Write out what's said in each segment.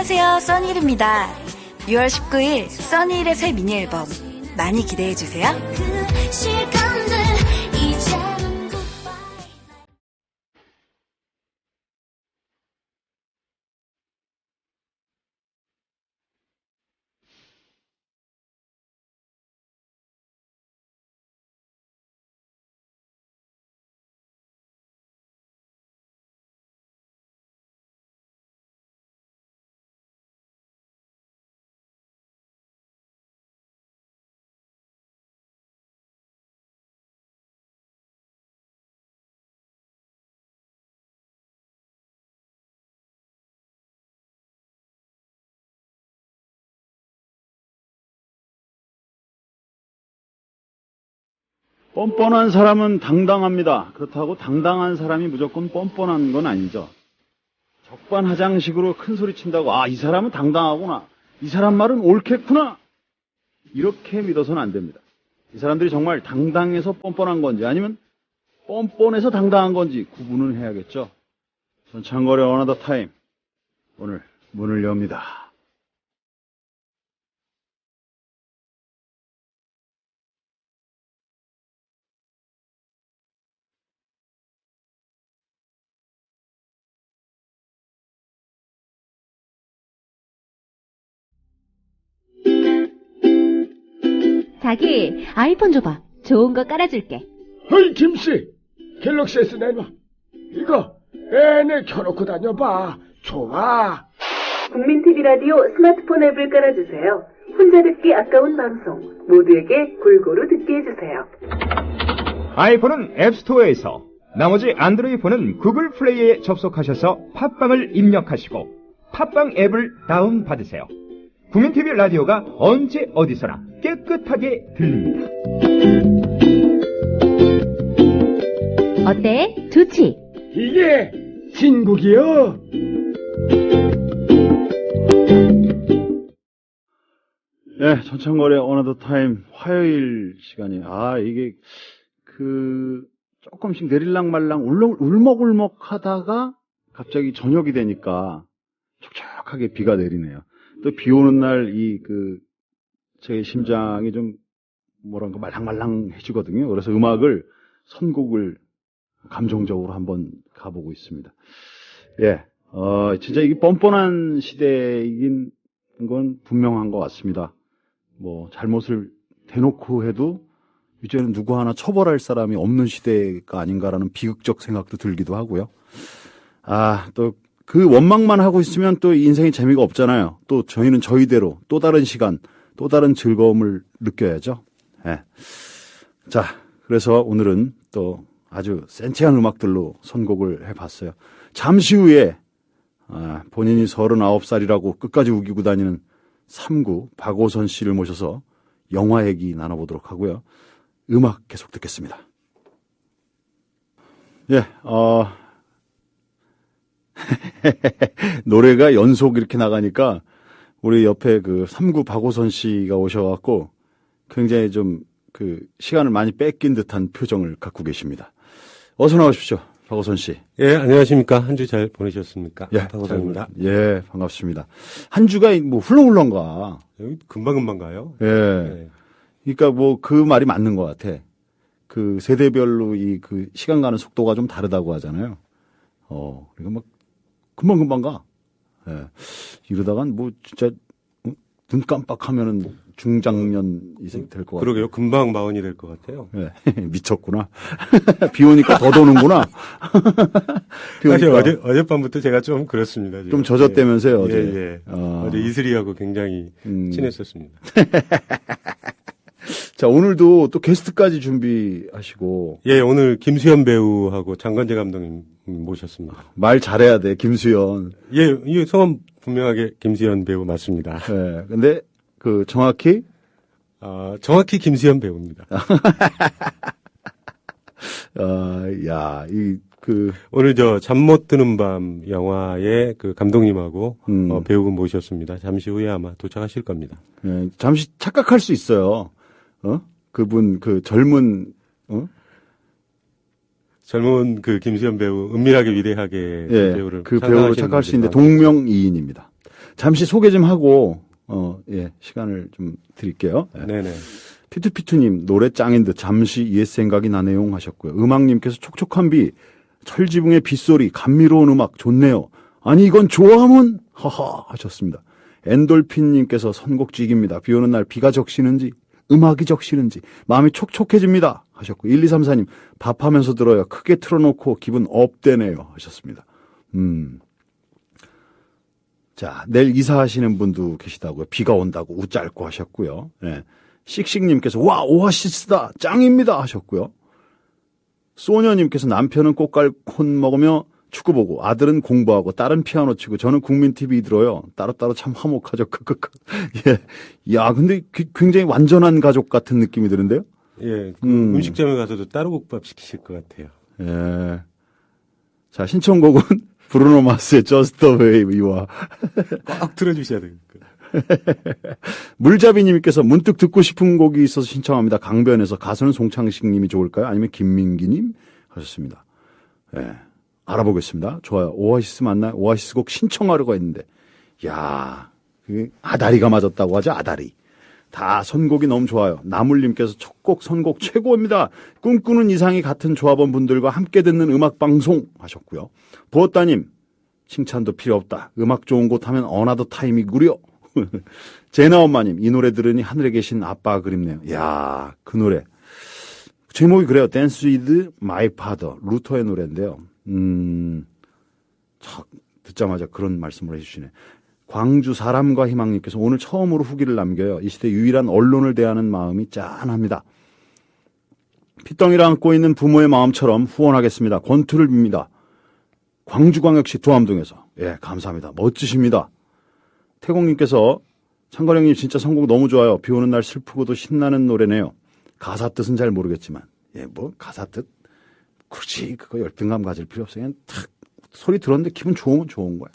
안녕하세요, 써니일입니다. 6월 19일 써니일의 새 미니 앨범 많이 기대해주세요. 뻔뻔한 사람은 당당합니다. 그렇다고 당당한 사람이 무조건 뻔뻔한 건 아니죠. 적반하장식으로 큰 소리 친다고 이 사람은 당당하구나. 이 사람 말은 옳겠구나. 이렇게 믿어서는 안 됩니다. 이 사람들이 정말 당당해서 뻔뻔한 건지 아니면 뻔뻔해서 당당한 건지 구분을 해야겠죠. 전창걸의 어나더 타임, 오늘 문을 엽니다. 자기, 아이폰 줘봐. 좋은 거 깔아줄게. 어이, 김씨, 갤럭시 S 내놔. 이거 애네 켜놓고 다녀봐. 좋아. 국민TV 라디오 스마트폰 앱을 깔아주세요. 혼자 듣기 아까운 방송 모두에게 골고루 듣게 해주세요. 아이폰은 앱스토어에서, 나머지 안드로이드 폰은 구글 플레이에 접속하셔서 팟빵을 입력하시고 팟빵 앱을 다운받으세요. 국민TV 라디오가 언제 어디서나 깨끗하게 들립니다. 어때? 좋지? 이게 진국이요. 네, 전창걸의 어나더 타임 화요일 시간이 이게 조금씩 내릴랑 말랑 울먹울먹 하다가 갑자기 저녁이 되니까 촉촉하게 비가 내리네요. 또 비 오는 날 제 심장이 좀 뭐랄까 말랑말랑해지거든요. 그래서 음악을 선곡을 감정적으로 한번 가보고 있습니다. 예, 진짜 이게 뻔뻔한 시대이긴 건 분명한 것 같습니다. 뭐 잘못을 대놓고 해도 이제는 누구 하나 처벌할 사람이 없는 시대가 아닌가라는 비극적 생각도 들기도 하고요. 또 그 원망만 하고 있으면 또 인생이 재미가 없잖아요. 또 저희는 저희대로 또 다른 시간, 또 다른 즐거움을 느껴야죠. 예. 자, 그래서 오늘은 또 아주 센치한 음악들로 선곡을 해봤어요. 잠시 후에 본인이 39살이라고 끝까지 우기고 다니는 3구 박오선 씨를 모셔서 영화 얘기 나눠보도록 하고요. 음악 계속 듣겠습니다. 예, 노래가 연속 이렇게 나가니까 우리 옆에 3구 박오선 씨가 오셔갖고 굉장히 좀 시간을 많이 뺏긴 듯한 표정을 갖고 계십니다. 어서 나오십시오, 박오선 씨. 예, 안녕하십니까. 한 주 잘 보내셨습니까? 예, 박오선입니다. 예, 반갑습니다. 한 주가 뭐 훌렁훌렁 가. 여기 금방금방 가요. 예. 예. 그러니까 뭐 그 말이 맞는 것 같아. 세대별로 시간 가는 속도가 좀 다르다고 하잖아요. 그러니까 막 금방금방 가. 예. 이러다간 뭐 진짜 눈 깜빡하면은 중장년이 될 것 같아요. 그러게요. 금방 마흔이 될 것 같아요. 예. 미쳤구나. 비 오니까 더 도는구나. 비 사실 오니까. 어젯밤부터 제가 좀 그렇습니다. 지금. 좀 젖었다면서요, 어제. 예. 어제 이슬이하고 굉장히 친했었습니다. 자, 오늘도 또 게스트까지 준비하시고. 예, 오늘 김수현 배우하고 장건재 감독님 모셨습니다. 말 잘해야 돼, 김수현. 예, 이 성함 분명하게 김수현 배우 맞습니다. 예. 근데 정확히 정확히 김수현 배우입니다. 오늘 잠 못 드는 밤 영화의 감독님하고 배우분 모셨습니다. 잠시 후에 아마 도착하실 겁니다. 예, 잠시 착각할 수 있어요. 그분 젊은 젊은 그 김수현 배우, 은밀하게 위대하게 예, 배우를 그 배우로 착각할 수 있는데 동명이인입니다. 잠시 소개 좀 하고 시간을 좀 드릴게요. 예. 네네. 피투피투님 노래 짱인 듯 잠시 옛 생각이 나네요 하셨고요. 음악님께서 촉촉한 비, 철지붕의 빗소리, 감미로운 음악 좋네요. 아니 이건 좋아하면 하하 하셨습니다. 엔돌핀님께서 선곡직입니다. 비 오는 날 비가 적시는지 음악이 적시는지 마음이 촉촉해집니다 하셨고 1234님 밥하면서 들어요. 크게 틀어놓고 기분 업되네요 하셨습니다. 자, 내일 이사하시는 분도 계시다고요. 비가 온다고 웃짧고 하셨고요. 네. 씩씩님께서 와 오아시스다 짱입니다 하셨고요. 소녀님께서 남편은 꽃갈콘 먹으며 축구 보고 아들은 공부하고 딸은 피아노 치고 저는 국민 TV 들어요. 따로따로 참 화목하죠. 예. 야, 근데 굉장히 완전한 가족 같은 느낌이 드는데요. 예. 음식점에 가서도 따로 국밥 시키실 것 같아요. 예. 자, 신청곡은 브루노 마스의 Just the Way We Are. 꽉 틀어주셔야 됩니다. 물잡이님께서 문득 듣고 싶은 곡이 있어서 신청합니다. 강변에서 가수는 송창식님이 좋을까요? 아니면 김민기님? 하셨습니다. 예. 알아보겠습니다. 좋아요. 오아시스 맞나요? 오아시스 곡 신청하려고 했는데. 야, 아다리가 맞았다고 하죠, 아다리. 다 선곡이 너무 좋아요. 나물님께서 첫 곡 선곡 최고입니다. 꿈꾸는 이상이 같은 조합원 분들과 함께 듣는 음악방송 하셨고요. 부었다님, 칭찬도 필요 없다. 음악 좋은 곳 하면 어나더 타임이구려. 제나 엄마님, 이 노래 들으니 하늘에 계신 아빠가 그립네요. 야, 그 노래. 제목이 그래요. Dance with My Father. 루터의 노래인데요. 듣자마자 그런 말씀을 해주시네. 광주 사람과 희망님께서 오늘 처음으로 후기를 남겨요. 이 시대 유일한 언론을 대하는 마음이 짠합니다. 핏덩이를 안고 있는 부모의 마음처럼 후원하겠습니다. 권투를 빕니다. 광주광역시 두암동에서. 예, 감사합니다. 멋지십니다. 태공님께서 창건형님 진짜 선곡 너무 좋아요. 비 오는 날 슬프고도 신나는 노래네요. 가사 뜻은 잘 모르겠지만. 예, 뭐 가사 뜻? 굳이 그거 열등감 가질 필요 없어요. 그냥 탁 소리 들었는데 기분 좋으면 좋은 거야.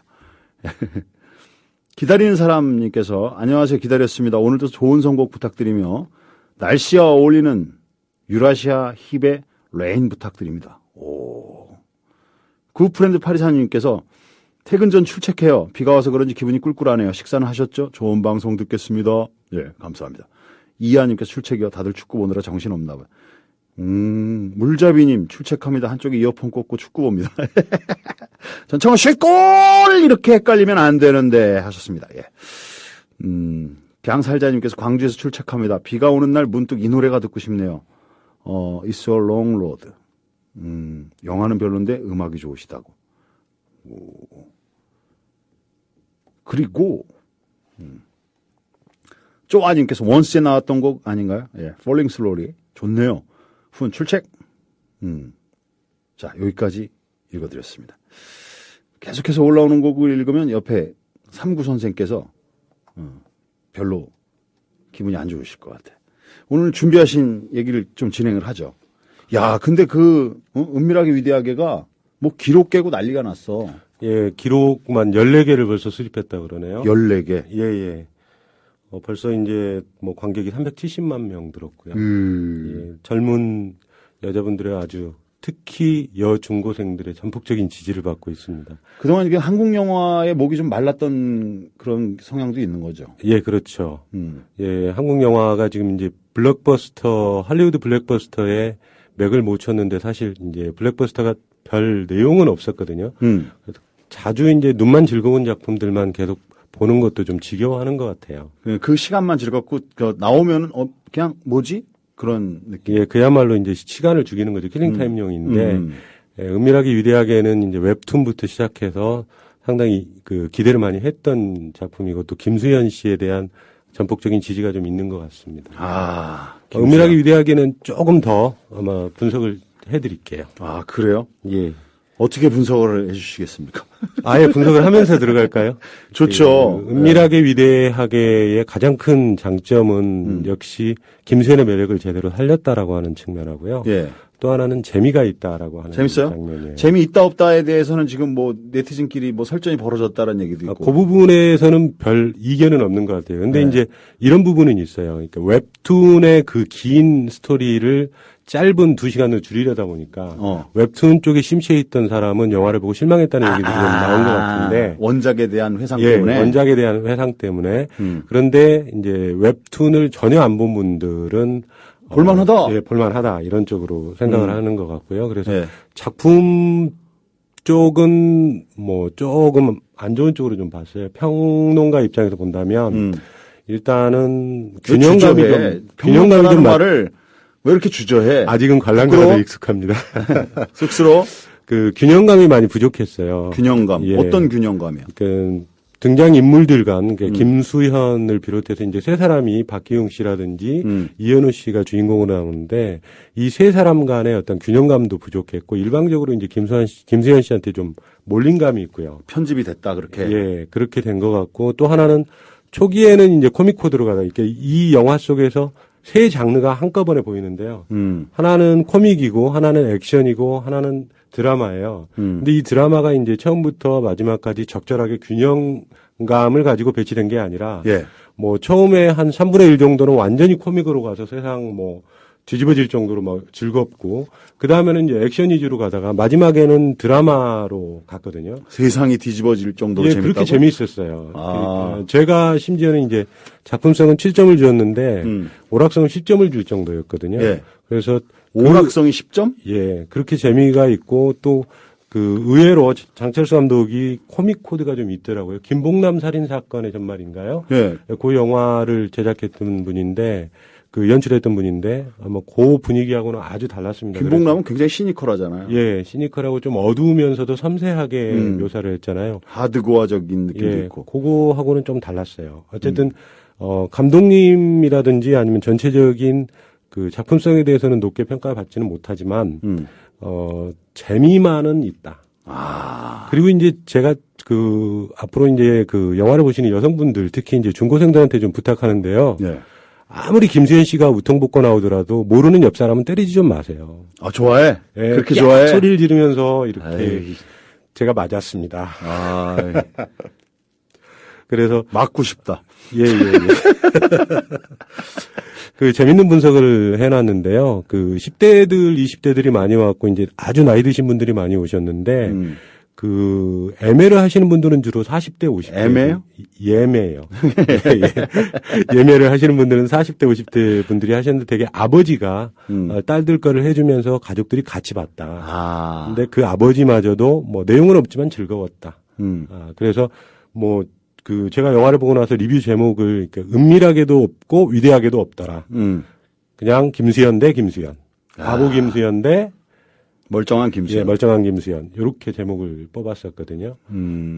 기다리는 사람님께서 안녕하세요. 기다렸습니다. 오늘도 좋은 선곡 부탁드리며 날씨와 어울리는 유라시아 힙의 레인 부탁드립니다. 오. 굿프렌드 파리사님께서 퇴근 전 출첵해요. 비가 와서 그런지 기분이 꿀꿀하네요. 식사는 하셨죠? 좋은 방송 듣겠습니다. 예, 감사합니다. 이하님께서 출첵이요. 다들 축구 보느라 정신없나 봐요. 물잡이님 출첵합니다. 한쪽에 이어폰 꽂고 축구 봅니다. 전청은 쉴골 이렇게 헷갈리면 안 되는데 하셨습니다. 예. 강살자님께서 광주에서 출첵합니다. 비가 오는 날 문득 이 노래가 듣고 싶네요. It's a long road. 영화는 별론데 음악이 좋으시다고. 오. 그리고 쪼아님께서 원스에 나왔던 곡 아닌가요? 예, Falling Slowly 좋네요. 훈 출첵. 자, 여기까지 읽어드렸습니다. 계속해서 올라오는 곡을 읽으면 옆에 삼구 선생께서 별로 기분이 안 좋으실 것 같아요. 오늘 준비하신 얘기를 좀 진행을 하죠. 야, 근데 은밀하게 위대하게가 뭐 기록 깨고 난리가 났어. 예, 기록만 14개를 벌써 수립했다 그러네요. 14개. 예, 예. 벌써 이제 뭐 관객이 370만 명 들었고요. 예, 젊은 여자분들의 아주 특히 여중고생들의 전폭적인 지지를 받고 있습니다. 그동안 이게 한국 영화의 목이 좀 말랐던 그런 성향도 있는 거죠. 예, 그렇죠. 예, 한국 영화가 지금 이제 할리우드 블랙버스터에 맥을 못 쳤는데 사실 이제 블랙버스터가 별 내용은 없었거든요. 그래서 자주 이제 눈만 즐거운 작품들만 계속 보는 것도 좀 지겨워하는 것 같아요. 그 시간만 즐겁고 나오면 그냥 뭐지? 그런 느낌. 예, 그야말로 이제 시간을 죽이는 거죠. 킬링타임용인데 예, 은밀하게 위대하게는 이제 웹툰부터 시작해서 상당히 그 기대를 많이 했던 작품이고 또 김수현 씨에 대한 전폭적인 지지가 좀 있는 것 같습니다. 아, 은밀하게 위대하게는 조금 더 아마 분석을 해드릴게요. 아, 그래요? 예. 어떻게 분석을 해주시겠습니까? 아예 분석을 하면서 들어갈까요? 좋죠. 은밀하게 위대하게의 가장 큰 장점은 역시 김수현의 매력을 제대로 살렸다라고 하는 측면하고요. 예. 또 하나는 재미가 있다라고 하는 재밌어요? 장면이에요. 재미 있다 없다에 대해서는 지금 뭐 네티즌끼리 뭐 설전이 벌어졌다는 얘기도 있고. 그 부분에서는 별 이견은 없는 것 같아요. 근데 네. 이제 이런 부분은 있어요. 그러니까 웹툰의 그 긴 스토리를 짧은 2시간으로 줄이려다 보니까 웹툰 쪽에 심취해 있던 사람은 영화를 보고 실망했다는 얘기도 좀 나온 것 같은데 원작에 대한 회상 예, 때문에 원작에 대한 회상 때문에 그런데 이제 웹툰을 전혀 안 본 분들은 볼만하다. 예, 볼만하다 이런 쪽으로 생각을 하는 것 같고요. 그래서 예. 작품 쪽은 뭐 조금 안 좋은 쪽으로 좀 봤어요. 평론가 입장에서 본다면 일단은 균형감이 좀 말을 왜 이렇게 주저해? 아직은 관람가도 익숙합니다. 쑥스러워? 그 균형감이 많이 부족했어요. 균형감. 예. 어떤 균형감이요? 그 등장 인물들 간 김수현을 비롯해서 이제 세 사람이 박기용 씨라든지 이현우 씨가 주인공으로 나오는데 이 세 사람 간의 어떤 균형감도 부족했고 일방적으로 이제 김수현 씨한테 좀 몰린감이 있고요. 편집이 됐다 그렇게. 예, 그렇게 된 것 같고 또 하나는 초기에는 이제 코믹 코드로 가다 이렇게 이 영화 속에서 세 장르가 한꺼번에 보이는데요. 하나는 코믹이고 하나는 액션이고 하나는 드라마예요. 근데 이 드라마가 이제 처음부터 마지막까지 적절하게 균형감을 가지고 배치된 게 아니라 예. 뭐 처음에 한 3분의 1 정도는 완전히 코믹으로 가서 세상 뭐 뒤집어질 정도로 막 즐겁고 그다음에는 이제 액션 위주로 가다가 마지막에는 드라마로 갔거든요. 세상이 뒤집어질 정도로 예, 재밌다고? 그렇게 재미있었어요. 아. 제가 심지어는 이제 작품성은 7점을 주었는데 오락성은 10점을 줄 정도였거든요. 예. 그래서 오락성이 10점? 예, 그렇게 재미가 있고 또 그 의외로 장철수 감독이 코믹 코드가 좀 있더라고요. 김봉남 살인 사건의 전말인가요? 예. 그 영화를 제작했던 분인데 그 연출했던 분인데 아마 그 분위기하고는 아주 달랐습니다. 김봉남은 굉장히 시니컬하잖아요. 예, 시니컬하고 좀 어두우면서도 섬세하게 묘사를 했잖아요. 하드고어적인 느낌도 예, 있고. 그거하고는 좀 달랐어요. 어쨌든 감독님이라든지 아니면 전체적인 그 작품성에 대해서는 높게 평가받지는 못하지만 재미만은 있다. 그리고 이제 제가 그 앞으로 이제 그 영화를 보시는 여성분들 특히 이제 중고생들한테 좀 부탁하는데요. 예. 아무리 김수현 씨가 우통벗고 나오더라도 모르는 옆 사람은 때리지 좀 마세요. 아, 좋아해? 예, 그렇게 야, 좋아해? 소리를 지르면서 이렇게 에이. 제가 맞았습니다. 아, 그래서 맞고 싶다. 예. 그 재밌는 분석을 해놨는데요. 그 10대들, 20대들이 많이 왔고 이제 아주 나이 드신 분들이 많이 오셨는데 그 애매를 하시는 분들은 주로 40대, 50대. 애매요? 예매예요. 예매를 하시는 분들은 40대, 50대 분들이 하셨는데 되게 아버지가 딸들 거를 해주면서 가족들이 같이 봤다. 근데 그 아버지마저도 뭐 내용은 없지만 즐거웠다. 그래서 뭐 그 제가 영화를 보고 나서 리뷰 제목을 은밀하게도 없고 위대하게도 없더라. 그냥 김수현 대 김수현. 바보 김수현 대 멀쩡한 김수현. 예, 멀쩡한 김수현. 이렇게 제목을 뽑았었거든요.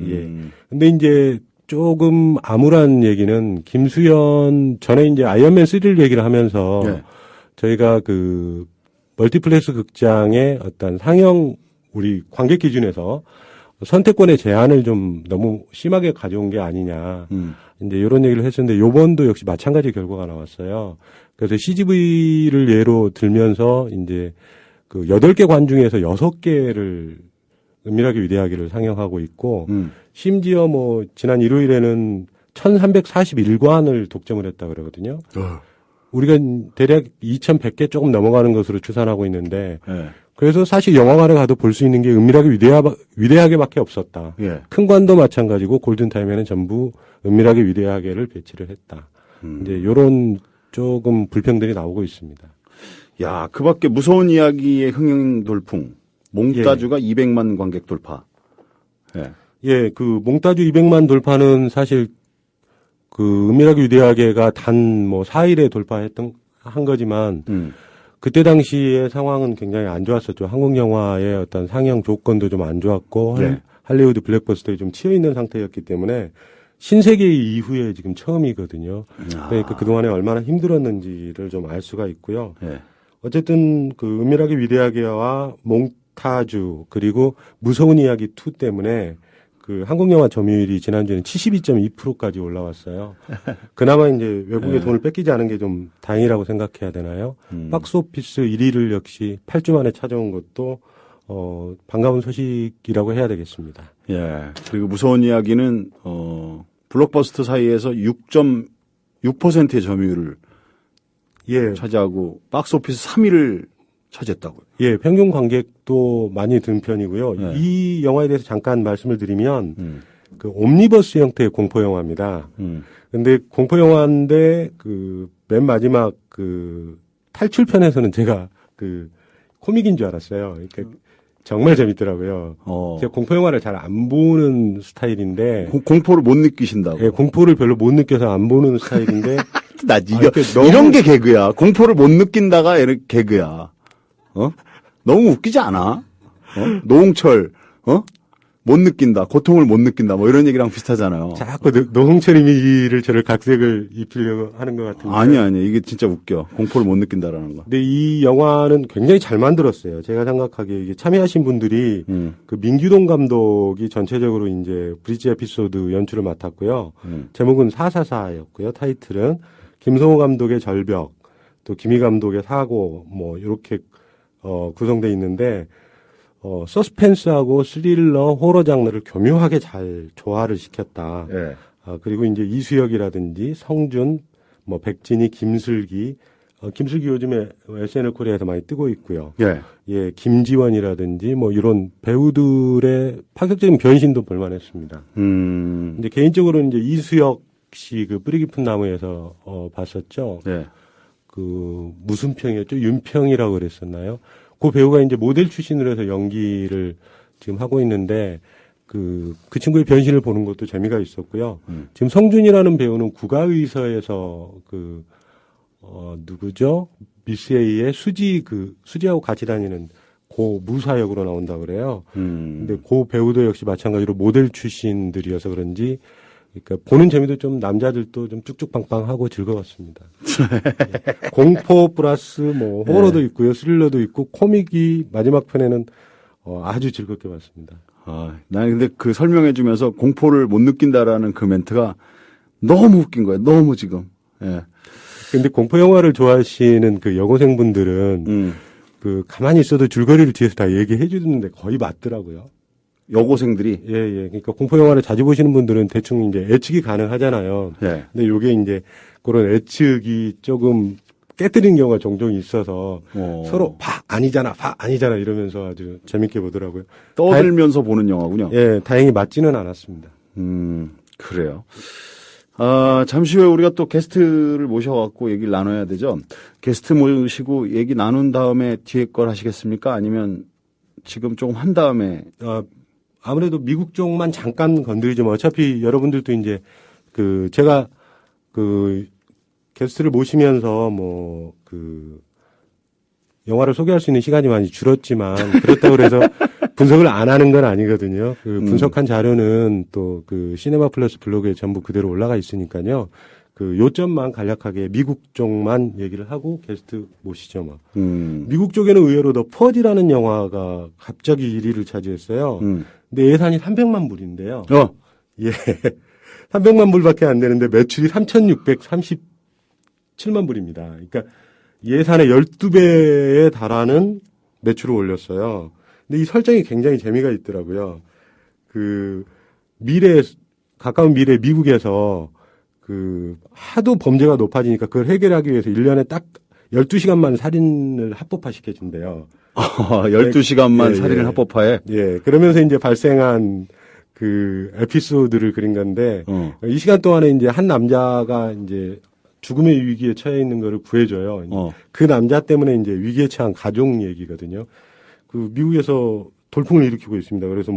예. 근데 이제 조금 암울한 얘기는 김수현 전에 이제 아이언맨 3를 얘기를 하면서 네. 저희가 그 멀티플렉스 극장의 어떤 상영 우리 관객 기준에서 선택권의 제한을 좀 너무 심하게 가져온 게 아니냐. 이제 이런 얘기를 했었는데 요번도 역시 마찬가지 결과가 나왔어요. 그래서 CGV를 예로 들면서 이제 그 8개 관 중에서 6개를 은밀하게 위대하게를 상영하고 있고 심지어 뭐 지난 일요일에는 1341관을 독점을 했다 그러거든요. 우리가 대략 2100개 조금 넘어가는 것으로 추산하고 있는데 네. 그래서 사실 영화관에 가도 볼 수 있는 게 은밀하게 위대하게밖에 없었다. 예. 큰 관도 마찬가지고 골든타임에는 전부 은밀하게 위대하게를 배치를 했다. 이제 요런 조금 불평들이 나오고 있습니다. 야, 그 밖에 무서운 이야기의 흥행 돌풍. 몽따주가 200만 관객 돌파. 예. 예, 그 몽따주 200만 돌파는 사실 그 은밀하게 위대하게가 단 뭐 4일에 한 거지만 그때 당시의 상황은 굉장히 안 좋았었죠. 한국 영화의 어떤 상영 조건도 좀 안 좋았고 네. 할리우드 블랙버스터에 좀 치여 있는 상태였기 때문에 신세계 이후에 지금 처음이거든요. 그러니까 그동안에 얼마나 힘들었는지를 좀 알 수가 있고요. 예. 어쨌든 그 은밀하게 위대하게와 몽타주 그리고 무서운 이야기 2 때문에 그 그 한국 영화 점유율이 지난주에는 72.2%까지 올라왔어요. 그나마 이제 외국의 돈을 뺏기지 않은 게 좀 다행이라고 생각해야 되나요? 박스오피스 1위를 역시 8주 만에 찾아온 것도 반가운 소식이라고 해야 되겠습니다. 예. 그리고 무서운 이야기는 블록버스터 사이에서 6.6%의 점유율을 차지하고 박스오피스 3위를 차지했다고요. 예, 평균 관객도 많이 든 편이고요. 이 영화에 대해서 잠깐 말씀을 드리면 그 옴니버스 형태의 공포 영화입니다. 근데 공포 영화인데 그 맨 마지막 그 탈출편에서는 제가 그 코믹인 줄 알았어요. 그러니까 정말 재밌더라고요. 제가 공포 영화를 잘 안 보는 스타일인데 공포를 못 느끼신다고. 예, 공포를 별로 못 느껴서 안 보는 스타일인데 나 이런 게 개그야. 공포를 못 느낀다가 개그야. 너무 웃기지 않아? 노홍철, 못 느낀다, 고통을 못 느낀다, 뭐 이런 얘기랑 비슷하잖아요. 자꾸 노홍철 이미지를 저를 각색을 입히려고 하는 것 같은데. 아니. 이게 진짜 웃겨. 공포를 못 느낀다라는 거. 근데 이 영화는 굉장히 잘 만들었어요. 제가 생각하기에 이게 참여하신 분들이 그 민규동 감독이 전체적으로 이제 브리지 에피소드 연출을 맡았고요. 제목은 444였고요. 타이틀은 김성호 감독의 절벽, 또 김희 감독의 사고, 뭐 이렇게 구성돼 있는데 서스펜스하고 스릴러, 호러 장르를 교묘하게 잘 조화를 시켰다. 예. 그리고 이제 이수혁이라든지 성준, 뭐 백진희, 김슬기, 김슬기 요즘에 SNL 코리아에서 많이 뜨고 있고요. 예, 김지원이라든지 뭐 이런 배우들의 파격적인 변신도 볼만했습니다. 근데 개인적으로 이제 이수혁 씨 그 뿌리 깊은 나무에서 봤었죠. 예. 그 무슨 평이었죠? 윤평이라고 그랬었나요? 그 배우가 이제 모델 출신으로 해서 연기를 지금 하고 있는데 그 친구의 변신을 보는 것도 재미가 있었고요. 지금 성준이라는 배우는 국가의서에서 누구죠? 미스 A의 수지하고 같이 다니는 고 무사 역으로 나온다 그래요. 근데 그 배우도 역시 마찬가지로 모델 출신들이어서 그런지 그러니까 보는 재미도 좀 남자들도 좀 쭉쭉빵빵하고 즐거웠습니다. 공포 플러스 뭐 호러도 있고요, 스릴러도 있고 코믹이 마지막 편에는 아주 즐겁게 봤습니다. 나는 근데 그 설명해주면서 공포를 못 느낀다라는 그 멘트가 너무 웃긴 거예요. 너무 지금. 예. 근데 공포 영화를 좋아하시는 그 여고생분들은 그 가만히 있어도 줄거리를 뒤에서 다 얘기해 주는데 거의 맞더라고요. 여고생들이? 예. 그러니까 공포 영화를 자주 보시는 분들은 대충 이제 예측이 가능하잖아요. 예. 근데 요게 이제 그런 예측이 조금 깨뜨린 경우가 종종 있어서 서로 아니잖아 이러면서 아주 재밌게 보더라고요. 떠들면서 보는 영화군요. 예, 다행히 맞지는 않았습니다. 그래요. 잠시 후에 우리가 또 게스트를 모셔갖고 얘기를 나눠야 되죠. 게스트 모시고 얘기 나눈 다음에 뒤에 걸 하시겠습니까? 아니면 지금 조금 한 다음에? 아무래도 미국 쪽만 잠깐 건드리지만 어차피 여러분들도 이제 제가 게스트를 모시면서 영화를 소개할 수 있는 시간이 많이 줄었지만 그렇다고 그래서 분석을 안 하는 건 아니거든요. 분석한 자료는 또 시네마 플러스 블로그에 전부 그대로 올라가 있으니까요. 요점만 간략하게 미국 쪽만 얘기를 하고 게스트 모시죠, 뭐. 미국 쪽에는 의외로 더 퍼지라는 영화가 갑자기 1위를 차지했어요. 근데 예산이 300만 불인데요. 예. 300만 불밖에 안 되는데 매출이 3,637만 불입니다. 그러니까 예산의 12배에 달하는 매출을 올렸어요. 근데 이 설정이 굉장히 재미가 있더라고요. 가까운 미래 미국에서 하도 범죄가 높아지니까 그걸 해결하기 위해서 1년에 딱 12시간만 살인을 합법화시켜준대요. 12시간만 살인을 합법화해? 예. 그러면서 이제 발생한 에피소드를 그린 건데, 이 시간 동안에 이제 한 남자가 이제 죽음의 위기에 처해 있는 거를 구해줘요. 그 남자 때문에 이제 위기에 처한 가족 얘기거든요. 미국에서 돌풍을 일으키고 있습니다. 그래서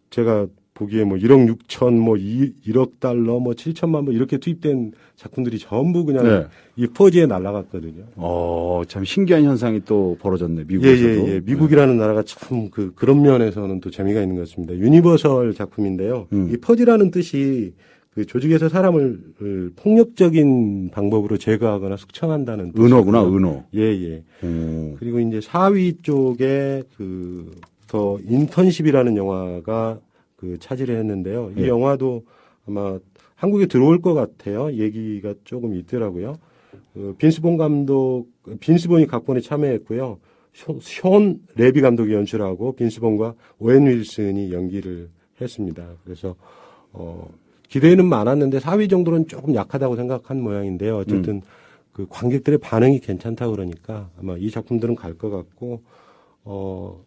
제가 보기에 1억 6천, 1억 달러, 7천만 이렇게 투입된 작품들이 전부 그냥 이 퍼지에 날아갔거든요. 참 신기한 현상이 또 벌어졌네, 미국에서도. 예. 미국이라는 나라가 참 그런 면에서는 또 재미가 있는 것 같습니다. 유니버설 작품인데요. 이 퍼지라는 뜻이 조직에서 사람을 폭력적인 방법으로 제거하거나 숙청한다는 은어구나, 은어. 예. 그리고 이제 4위 쪽에 더 인턴십이라는 영화가 그 차지를 했는데요. 이 예. 영화도 아마 한국에 들어올 것 같아요. 얘기가 조금 있더라고요. 빈스본이 각본에 참여했고요. 숀 레비 감독이 연출하고 빈스본과 오웬 윌슨이 연기를 했습니다. 그래서 기대는 많았는데 4위 정도는 조금 약하다고 생각한 모양인데요. 어쨌든 그 관객들의 반응이 괜찮다 그러니까 아마 이 작품들은 갈 것 같고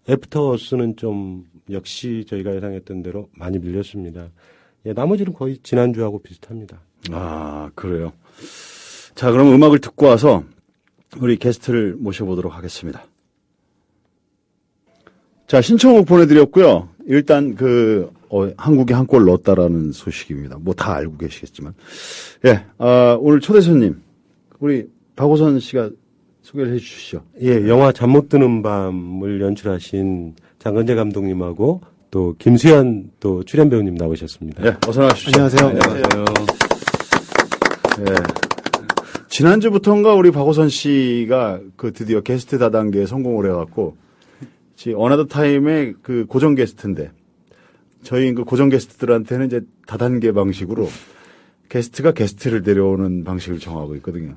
애프터어스는 좀 역시 저희가 예상했던 대로 많이 밀렸습니다. 예, 나머지는 거의 지난주하고 비슷합니다. 아, 그래요. 자, 그럼 음악을 듣고 와서 우리 게스트를 모셔보도록 하겠습니다. 자, 신청곡 보내드렸고요. 일단 한국에 한 골 넣었다라는 소식입니다. 뭐 다 알고 계시겠지만. 예, 오늘 초대 손님, 우리 박호선 씨가 소개를 해 주시죠. 예, 영화 잠 못 드는 밤을 연출하신 장건재 감독님하고 또 김수현 또 출연 배우님 나오셨습니다. 예, 어서 나와주십시오. 안녕하세요. 예. 지난주부터인가 우리 박호선 씨가 드디어 게스트 다단계에 성공을 해갖고, 어나더 타임의 그 고정 게스트인데, 저희 그 고정 게스트들한테는 이제 다단계 방식으로 게스트가 게스트를 데려오는 방식을 정하고 있거든요.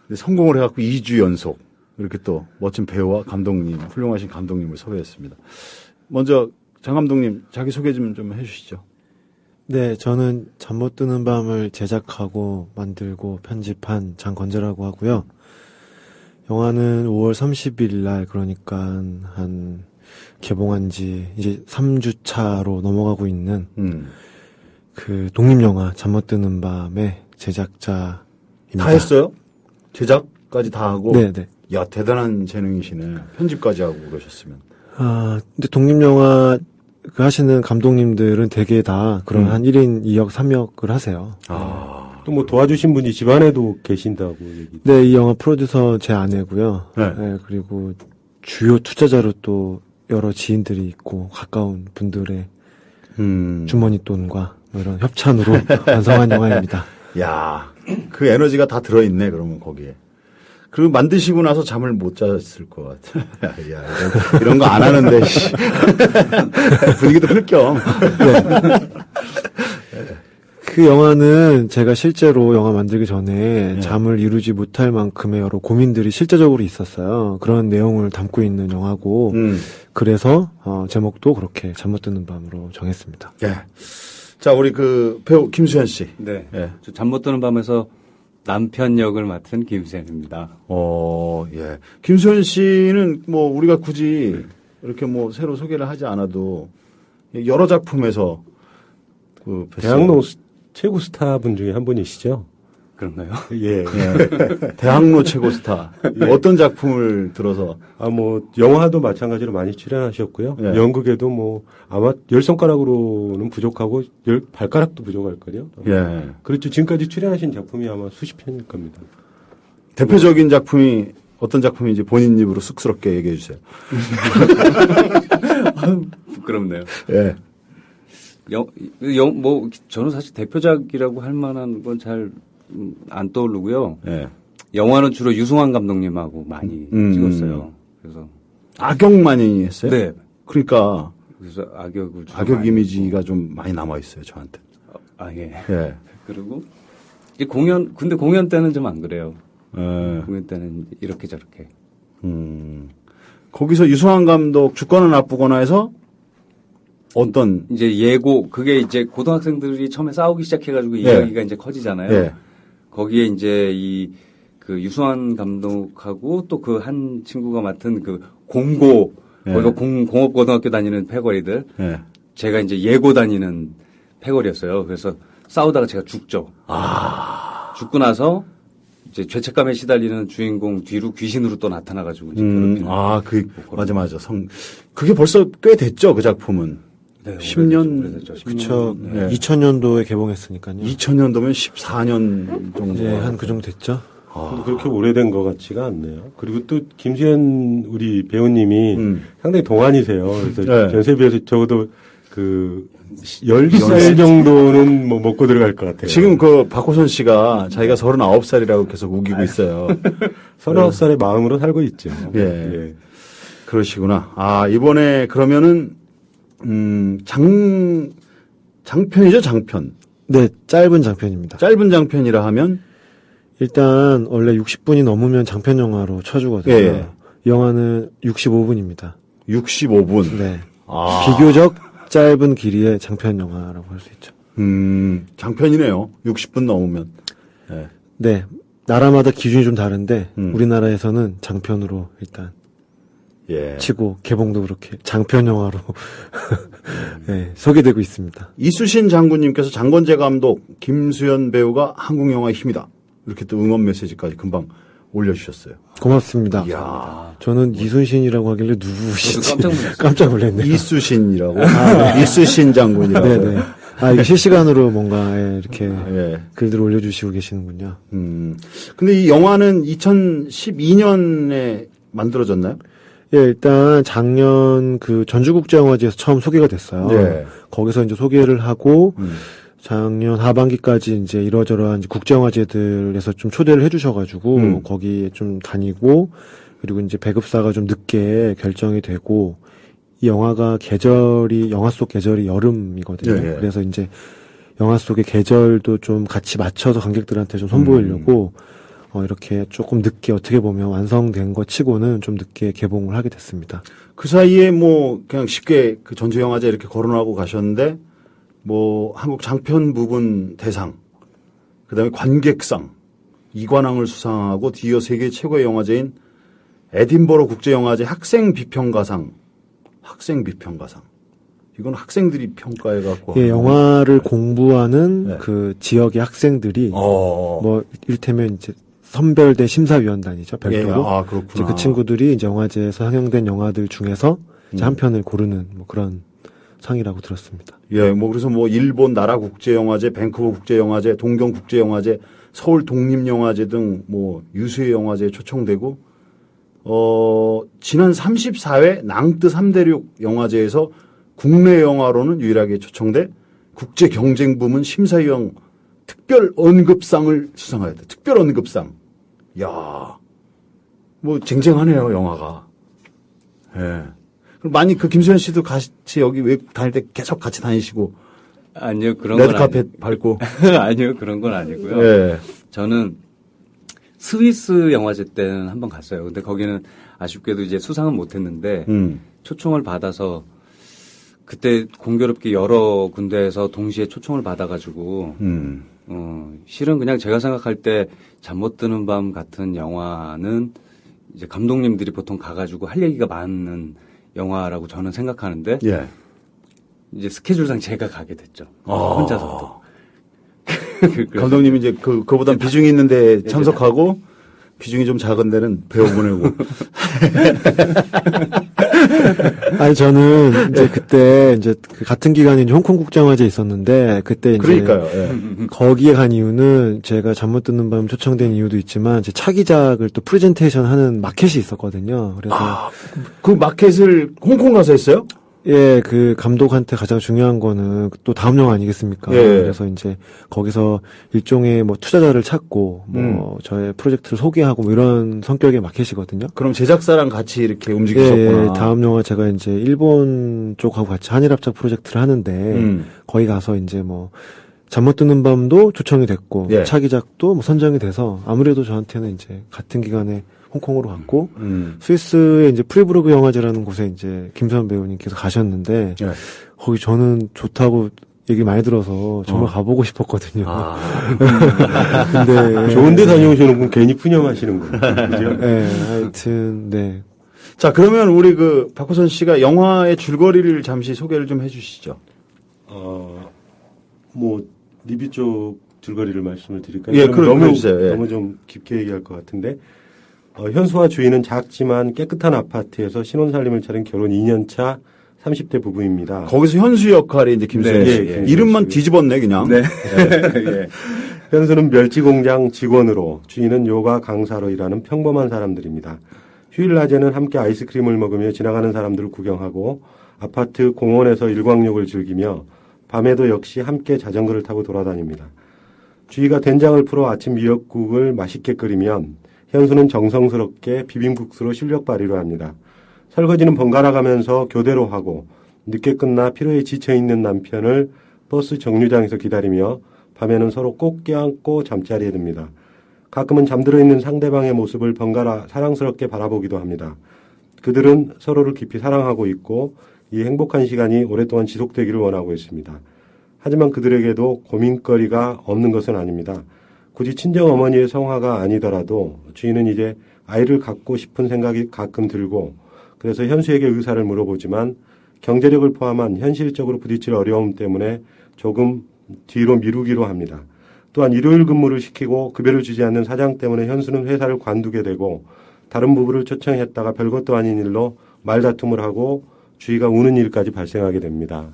근데 성공을 해갖고 2주 연속 이렇게 또 멋진 배우와 감독님, 훌륭하신 감독님을 섭외했습니다. 먼저 장 감독님 자기 소개 좀 해주시죠. 네, 저는 잠 못 드는 밤을 제작하고 만들고 편집한 장건재라고 하고요. 영화는 5월 30일 날, 그러니까 한 개봉한 지 이제 3주 차로 넘어가고 있는 그 독립영화 잠 못 드는 밤의 제작자입니다. 다 했어요? 제작까지 다 하고? 네네. 야, 대단한 재능이시네. 편집까지 하고 그러셨으면. 근데 독립영화 하시는 감독님들은 대개 다 그런 한 1인 2역, 3역을 하세요. 또 뭐 도와주신 분이 집안에도 계신다고 얘기. 네, 이 영화 프로듀서 제 아내고요. 네. 네, 그리고 주요 투자자로 또 여러 지인들이 있고 가까운 분들의 주머니 돈과 뭐 이런 협찬으로 완성한 영화입니다. 야, 그 에너지가 다 들어있네, 그러면 거기에. 그리고 만드시고 나서 잠을 못 잤을 것 같아. 야, 이런 거 안 하는데, 씨. 분위기도 풀 겸. 그 영화는 제가 실제로 영화 만들기 전에 잠을 이루지 못할 만큼의 여러 고민들이 실제적으로 있었어요. 그런 내용을 담고 있는 영화고, 그래서 제목도 그렇게 잠 못 드는 밤으로 정했습니다. 예. 자, 우리 그 배우 김수현 씨. 네. 예. 저 잠 못 드는 밤에서 남편 역을 맡은 김수현입니다. 예. 김수현 씨는 뭐 우리가 굳이 이렇게 뭐 새로 소개를 하지 않아도 여러 작품에서 대학로 최고 스타분 중에 한 분이시죠? 그런가요? 예. 대학로 최고 스타. 어떤 작품을 들어서? 뭐, 영화도 마찬가지로 많이 출연하셨고요. 예. 연극에도 뭐, 아마 10손가락으로는 부족하고, 10발가락도 부족할걸요? 예. 그렇죠. 지금까지 출연하신 작품이 아마 수십 편일 겁니다. 대표적인 작품이 어떤 작품인지 본인 입으로 쑥스럽게 얘기해 주세요. 부끄럽네요. 예. 저는 사실 대표작이라고 할 만한 건 잘 안 떠오르고요. 예. 영화는 주로 유승환 감독님하고 많이 찍었어요. 그래서. 악역 많이 했어요? 네. 그러니까. 그래서 악역 이미지가 좀 많이 남아있어요, 저한테. 예. 예. 그리고, 근데 공연 때는 좀 안 그래요. 예. 공연 때는 이렇게 저렇게. 거기서 유승환 감독 죽거나 나쁘거나 해서 어떤. 이제 그게 이제 고등학생들이 처음에 싸우기 시작해가지고 이야기가 이제 커지잖아요. 예. 거기에 이제 그 유승환 감독하고 또 그 한 친구가 맡은 그 공고, 거기가 공업고등학교 다니는 패거리들. 예. 제가 이제 예고 다니는 패거리였어요. 그래서 싸우다가 제가 죽죠. 죽고 나서 이제 죄책감에 시달리는 주인공 뒤로 귀신으로 또 나타나가지고 이제 괴롭히는. 맞아. 그게 벌써 꽤 됐죠, 그 작품은. 네, 10년. 오래됐죠. 그쵸. 네. 2000년도에 개봉했으니까요. 2000년도면 14년 정도. 네, 한 그 정도 됐죠. 그렇게 오래된 것 같지가 않네요. 그리고 또 김수현 우리 배우님이 상당히 동안이세요. 그래서 전세에 비해서 적어도 10살 정도는 뭐 먹고 들어갈 것 같아요. 지금 박호선 씨가 자기가 39살이라고 계속 우기고 있어요. 39살의 마음으로 살고 있죠. 예. 그러시구나. 이번에 그러면은 장편이죠, 장편. 네, 짧은 장편입니다. 짧은 장편이라 하면 일단 원래 60분이 넘으면 장편 영화로 쳐주거든요. 예. 이 영화는 65분입니다. 65분. 네. 비교적 짧은 길이의 장편 영화라고 할 수 있죠. 장편이네요. 60분 넘으면. 네. 네. 나라마다 기준이 좀 다른데 우리나라에서는 장편으로 일단 치고 개봉도 그렇게 장편 영화로 네, 소개되고 있습니다. 이수신 장군님께서 장건재 감독, 김수현 배우가 한국 영화의 힘이다. 이렇게 또 응원 메시지까지 금방 올려주셨어요. 고맙습니다. 이야. 저는 이순신이라고 하길래 누구시지? 깜짝 놀랐네요. 이수신이라고. 이수신 장군이라고. 네네. 이게 실시간으로 뭔가 이렇게 글들 올려주시고 계시는군요. 근데 이 영화는 2012년에 만들어졌나요? 예, 일단 작년 그 전주국제영화제에서 처음 소개가 됐어요. 네. 거기서 이제 소개를 하고 작년 하반기까지 이제 이러저러한 이제 국제영화제들에서 좀 초대를 해주셔가지고 거기에 좀 다니고 그리고 이제 배급사가 좀 늦게 결정이 되고 이 영화가 영화 속 계절이 여름이거든요. 네. 그래서 이제 영화 속의 계절도 좀 같이 맞춰서 관객들한테 좀 선보이려고 이렇게 조금 늦게 어떻게 보면 완성된 것 치고는 좀 늦게 개봉을 하게 됐습니다. 그 사이에 뭐 그냥 쉽게 그 전주영화제 이렇게 거론하고 가셨는데 뭐 한국 장편 부분 대상, 그다음에 관객상, 이관왕을 수상하고 뒤이어 세계 최고의 영화제인 에딘버러 국제영화제 학생 비평가상. 이건 학생들이 평가해갖고. 예, 영화를 공부하는 그 지역의 학생들이 뭐 이를테면 이제 선별된 심사위원단이죠, 별도로. 예, 그렇구나. 이제 그 친구들이 이제 영화제에서 상영된 영화들 중에서 이제 한 편을 고르는 뭐 그런 상이라고 들었습니다. 예, 뭐 그래서 뭐 일본 나라국제영화제, 밴쿠버 국제영화제, 동경국제영화제, 서울 독립영화제 등 뭐 유수의 영화제에 초청되고 지난 34회 낭뜨 3대륙 영화제에서 국내 영화로는 유일하게 초청돼 국제경쟁 부문 심사위원 특별 언급상을 수상하였다. 특별 언급상. 야, 뭐 쟁쟁하네요, 영화가. 예. 많이 그 김수현 씨도 같이 여기 외국 다닐 때 계속 같이 다니시고. 아니요, 그런 건 레드카펫 밟고. 아니요, 그런 건 아니고요. 예. 저는 스위스 영화제 때는 한번 갔어요. 근데 거기는 아쉽게도 이제 수상은 못했는데 초청을 받아서 그때 공교롭게 여러 군데에서 동시에 초청을 받아가지고 실은 그냥 제가 생각할 때 잠 못 드는 밤 같은 영화는 이제 감독님들이 보통 가가지고 할 얘기가 많은 영화라고 저는 생각하는데 이제 스케줄상 제가 가게 됐죠. 혼자서도. 감독님이 이제 그보단 비중이 있는데 참석하고 비중이 좀 작은 데는 배워 보내고. 아니 저는 이제 그때 이제 그 같은 기간에 이제 홍콩 국제영화제 있었는데 그때 이제 그러니까요. 예. 거기에 간 이유는 제가 잠 못 드는 밤 초청된 이유도 있지만 제 차기작을 또 프레젠테이션 하는 마켓이 있었거든요. 그래서 그 마켓을 홍콩 가서 했어요? 예, 그 감독한테 가장 중요한 거는 또 다음 영화 아니겠습니까? 예. 그래서 이제 거기서 일종의 뭐 투자자를 찾고 뭐 저의 프로젝트를 소개하고 뭐 이런 성격의 마켓이거든요. 그럼 제작사랑 같이 이렇게 움직이셨구나. 예, 다음 영화 제가 이제 일본 쪽하고 같이 한일합작 프로젝트를 하는데 거기 가서 이제 뭐 잠 못 드는 밤도 초청이 됐고 차기작도 뭐 선정이 돼서 아무래도 저한테는 이제 같은 기간에 홍콩으로 갔고 스위스의 이제 프리부르크 영화제라는 곳에 이제 김수현 배우님께서 가셨는데 거기 저는 좋다고 얘기 많이 들어서 정말 가보고 싶었거든요. 근데 좋은데 다녀오시는군 괜히 푸념하시는군. 그죠? 네, 하여튼 네. 자, 그러면 우리 그 박호선 씨가 영화의 줄거리를 잠시 소개를 좀 해주시죠. 뭐 리뷰 쪽 줄거리를 말씀을 드릴까요? 예, 그럼 해주세요. 예. 너무 좀 깊게 얘기할 것 같은데. 현수와 주인은 작지만 깨끗한 아파트에서 신혼살림을 차린 결혼 2년차 30대 부부입니다. 거기서 현수 역할이 이제 김수현 씨. 예, 이름만 뒤집었네, 그냥. 네. 예. 현수는 멸치공장 직원으로 주인은 요가 강사로 일하는 평범한 사람들입니다. 휴일 낮에는 함께 아이스크림을 먹으며 지나가는 사람들을 구경하고 아파트 공원에서 일광욕을 즐기며 밤에도 역시 함께 자전거를 타고 돌아다닙니다. 주희가 된장을 풀어 아침 미역국을 맛있게 끓이면 현수는 정성스럽게 비빔국수로 실력 발휘를 합니다. 설거지는 번갈아 가면서 교대로 하고 늦게 끝나 피로에 지쳐있는 남편을 버스 정류장에서 기다리며 밤에는 서로 꼭 껴안고 잠자리에 듭니다. 가끔은 잠들어 있는 상대방의 모습을 번갈아 사랑스럽게 바라보기도 합니다. 그들은 서로를 깊이 사랑하고 있고 이 행복한 시간이 오랫동안 지속되기를 원하고 있습니다. 하지만 그들에게도 고민거리가 없는 것은 아닙니다. 굳이 친정어머니의 성화가 아니더라도 주인은 이제 아이를 갖고 싶은 생각이 가끔 들고 그래서 현수에게 의사를 물어보지만 경제력을 포함한 현실적으로 부딪힐 어려움 때문에 조금 뒤로 미루기로 합니다. 또한 일요일 근무를 시키고 급여를 주지 않는 사장 때문에 현수는 회사를 관두게 되고 다른 부부를 초청했다가 별것도 아닌 일로 말다툼을 하고 주위가 우는 일까지 발생하게 됩니다.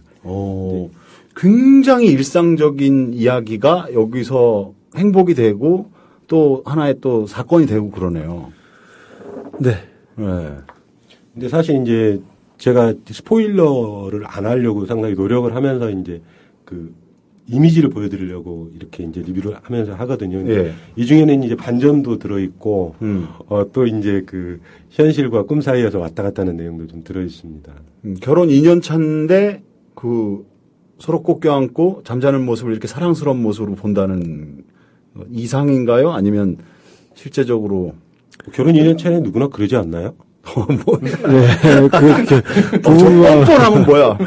굉장히 일상적인 이야기가 여기서 행복이 되고 또 하나의 또 사건이 되고 그러네요. 네. 근데 사실 이제 제가 스포일러를 안 하려고 상당히 노력을 하면서 이제 그 이미지를 보여드리려고 이렇게 이제 리뷰를 하면서 하거든요. 예. 이 중에는 이제 반전도 들어있고, 또 이제 그 현실과 꿈 사이에서 왔다 갔다 하는 내용도 좀 들어있습니다. 결혼 2년 차인데 그 서로 꼭 껴안고 잠자는 모습을 이렇게 사랑스러운 모습으로 본다는 이상인가요? 아니면 실제적으로 결혼 2년 차에 누구나 그러지 않나요? 네, 그렇게 뻔뻔하면 뭐야?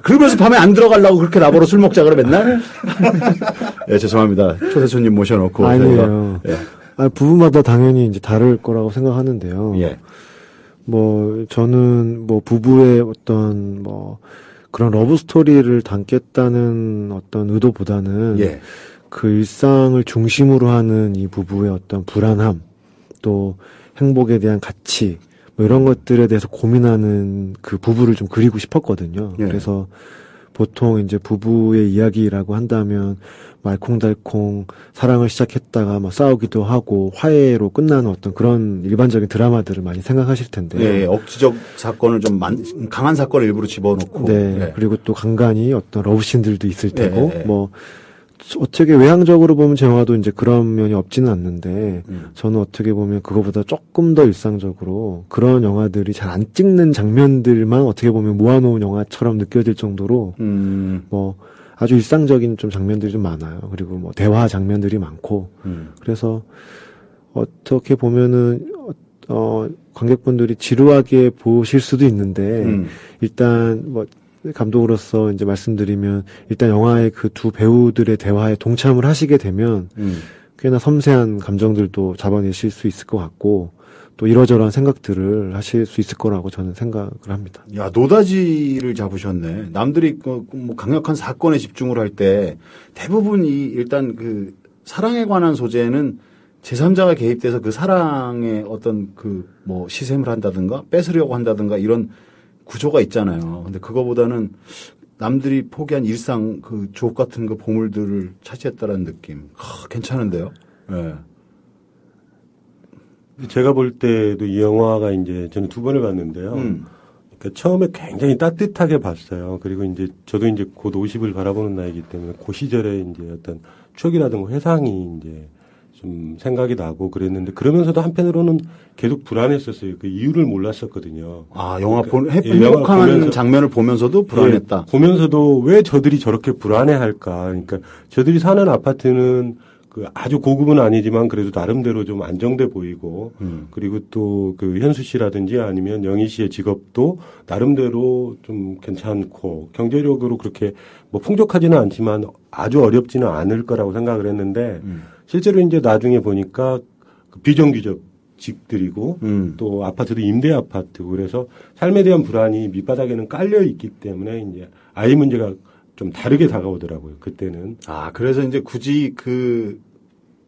그러면서 밤에 안 들어가려고 그렇게 나보러 술 먹자 그래 맨날? 예, 죄송합니다. 초대 손님 모셔놓고. 아니에요. 예. 부부마다 당연히 이제 다를 거라고 생각하는데요. 예. 뭐 저는 뭐 부부의 어떤 뭐 그런 러브 스토리를 담겠다는 어떤 의도보다는 예. 그 일상을 중심으로 하는 이 부부의 어떤 불안함, 또 행복에 대한 가치, 뭐 이런 것들에 대해서 고민하는 그 부부를 좀 그리고 싶었거든요. 예. 그래서 보통 이제 부부의 이야기라고 한다면 말콩달콩 사랑을 시작했다가 막 싸우기도 하고 화해로 끝나는 어떤 그런 일반적인 드라마들을 많이 생각하실 텐데. 예, 억지적 사건을 좀 강한 사건을 일부러 집어넣고. 네. 예. 그리고 또 간간히 어떤 러브씬들도 있을 테고, 예. 뭐, 어떻게 외향적으로 보면 제 영화도 이제 그런 면이 없지는 않는데, 저는 어떻게 보면 그거보다 조금 더 일상적으로 그런 영화들이 잘 안 찍는 장면들만 어떻게 보면 모아놓은 영화처럼 느껴질 정도로, 뭐, 아주 일상적인 좀 장면들이 좀 많아요. 그리고 뭐, 대화 장면들이 많고, 그래서 어떻게 보면은, 관객분들이 지루하게 보실 수도 있는데, 일단 뭐, 감독으로서 이제 말씀드리면 일단 영화의 그 두 배우들의 대화에 동참을 하시게 되면 꽤나 섬세한 감정들도 잡아내실 수 있을 것 같고 또 이러저러한 생각들을 하실 수 있을 거라고 저는 생각을 합니다. 야, 노다지를 잡으셨네. 남들이 뭐 강력한 사건에 집중을 할 때 대부분 일단 그 사랑에 관한 소재는 제3자가 개입돼서 그 사랑의 어떤 그 뭐 시샘을 한다든가 뺏으려고 한다든가 이런 구조가 있잖아요. 근데 그거보다는 남들이 포기한 일상 그 주옥 같은 그 보물들을 차지했다라는 느낌. 괜찮은데요? 예. 제가 볼 때도 이 영화가 이제 저는 두 번을 봤는데요. 그러니까 처음에 굉장히 따뜻하게 봤어요. 그리고 이제 저도 이제 곧 50을 바라보는 나이기 때문에 그 시절에 이제 어떤 추억이라든가 회상이 이제 좀 생각이 나고 그랬는데 그러면서도 한편으로는 계속 불안했었어요. 그 이유를 몰랐었거든요. 아, 영화 그러니까, 행복한 장면을 보면서도 불안했다. 예, 보면서도 왜 저들이 저렇게 불안해할까. 그러니까 저들이 사는 아파트는 그 아주 고급은 아니지만 그래도 나름대로 좀 안정돼 보이고 그리고 또 그 현수 씨라든지 아니면 영희 씨의 직업도 나름대로 좀 괜찮고 경제력으로 그렇게 뭐 풍족하지는 않지만 아주 어렵지는 않을 거라고 생각을 했는데 실제로 이제 나중에 보니까 그 비정규직들이고 또 아파트도 임대 아파트고 그래서 삶에 대한 불안이 밑바닥에는 깔려 있기 때문에 이제 아이 문제가 좀 다르게 다가오더라고요. 그때는. 아, 그래서 이제 굳이 그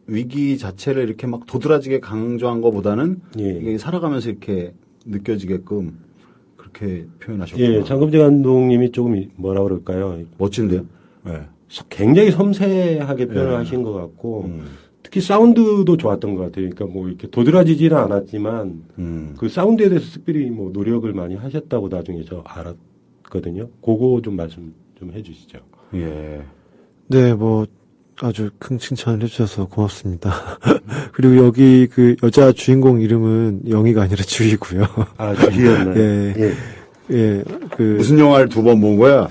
위기 자체를 이렇게 막 도드라지게 강조한 것보다는 이게 살아가면서 이렇게 느껴지게끔 그렇게 표현하셨구나. 예, 장금재 감독님이 조금 뭐라 그럴까요? 멋진데요? 네. 굉장히 섬세하게 표현을 하신 것 같고 특히 사운드도 좋았던 것 같아요. 그러니까 뭐 이렇게 도드라지지는 않았지만 그 사운드에 대해서 특별히 뭐 노력을 많이 하셨다고 나중에 저 알았거든요. 그거 좀 말씀 좀 해주시죠. 예. 네, 뭐 아주 큰 칭찬을 해주셔서 고맙습니다. 그리고 여기 그 여자 주인공 이름은 영희가 아니라 주희고요. 아, 주희였나요? 예. 예. 예, 무슨 영화를 두 번 본 거야?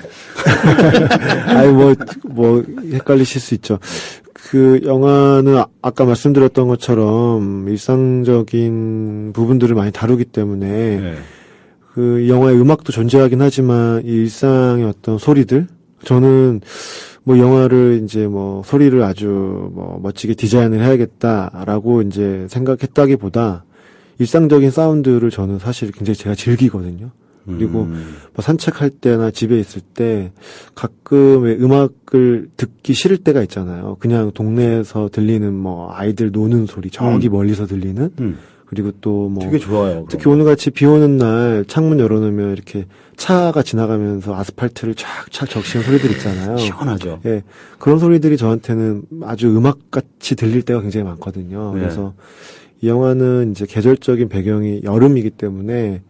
아니, 헷갈리실 수 있죠. 그 영화는 아까 말씀드렸던 것처럼 일상적인 부분들을 많이 다루기 때문에 네. 그 영화의 음악도 존재하긴 하지만 이 일상의 어떤 소리들, 저는 영화를 이제 소리를 아주 멋지게 디자인을 해야겠다라고 이제 생각했다기보다 일상적인 사운드를 저는 사실 굉장히 제가 즐기거든요. 그리고 산책할 때나 집에 있을 때 가끔 음악을 듣기 싫을 때가 있잖아요. 그냥 동네에서 들리는 아이들 노는 소리, 저기 멀리서 들리는. 그리고 또 되게 좋아요. 특히 오늘같이 비 오는 날 창문 열어놓으면 이렇게 차가 지나가면서 아스팔트를 쫙쫙 적시는 소리들 있잖아요. 시원하죠. 예. 그런 소리들이 저한테는 아주 음악같이 들릴 때가 굉장히 많거든요. 네. 그래서 이 영화는 이제 계절적인 배경이 여름이기 때문에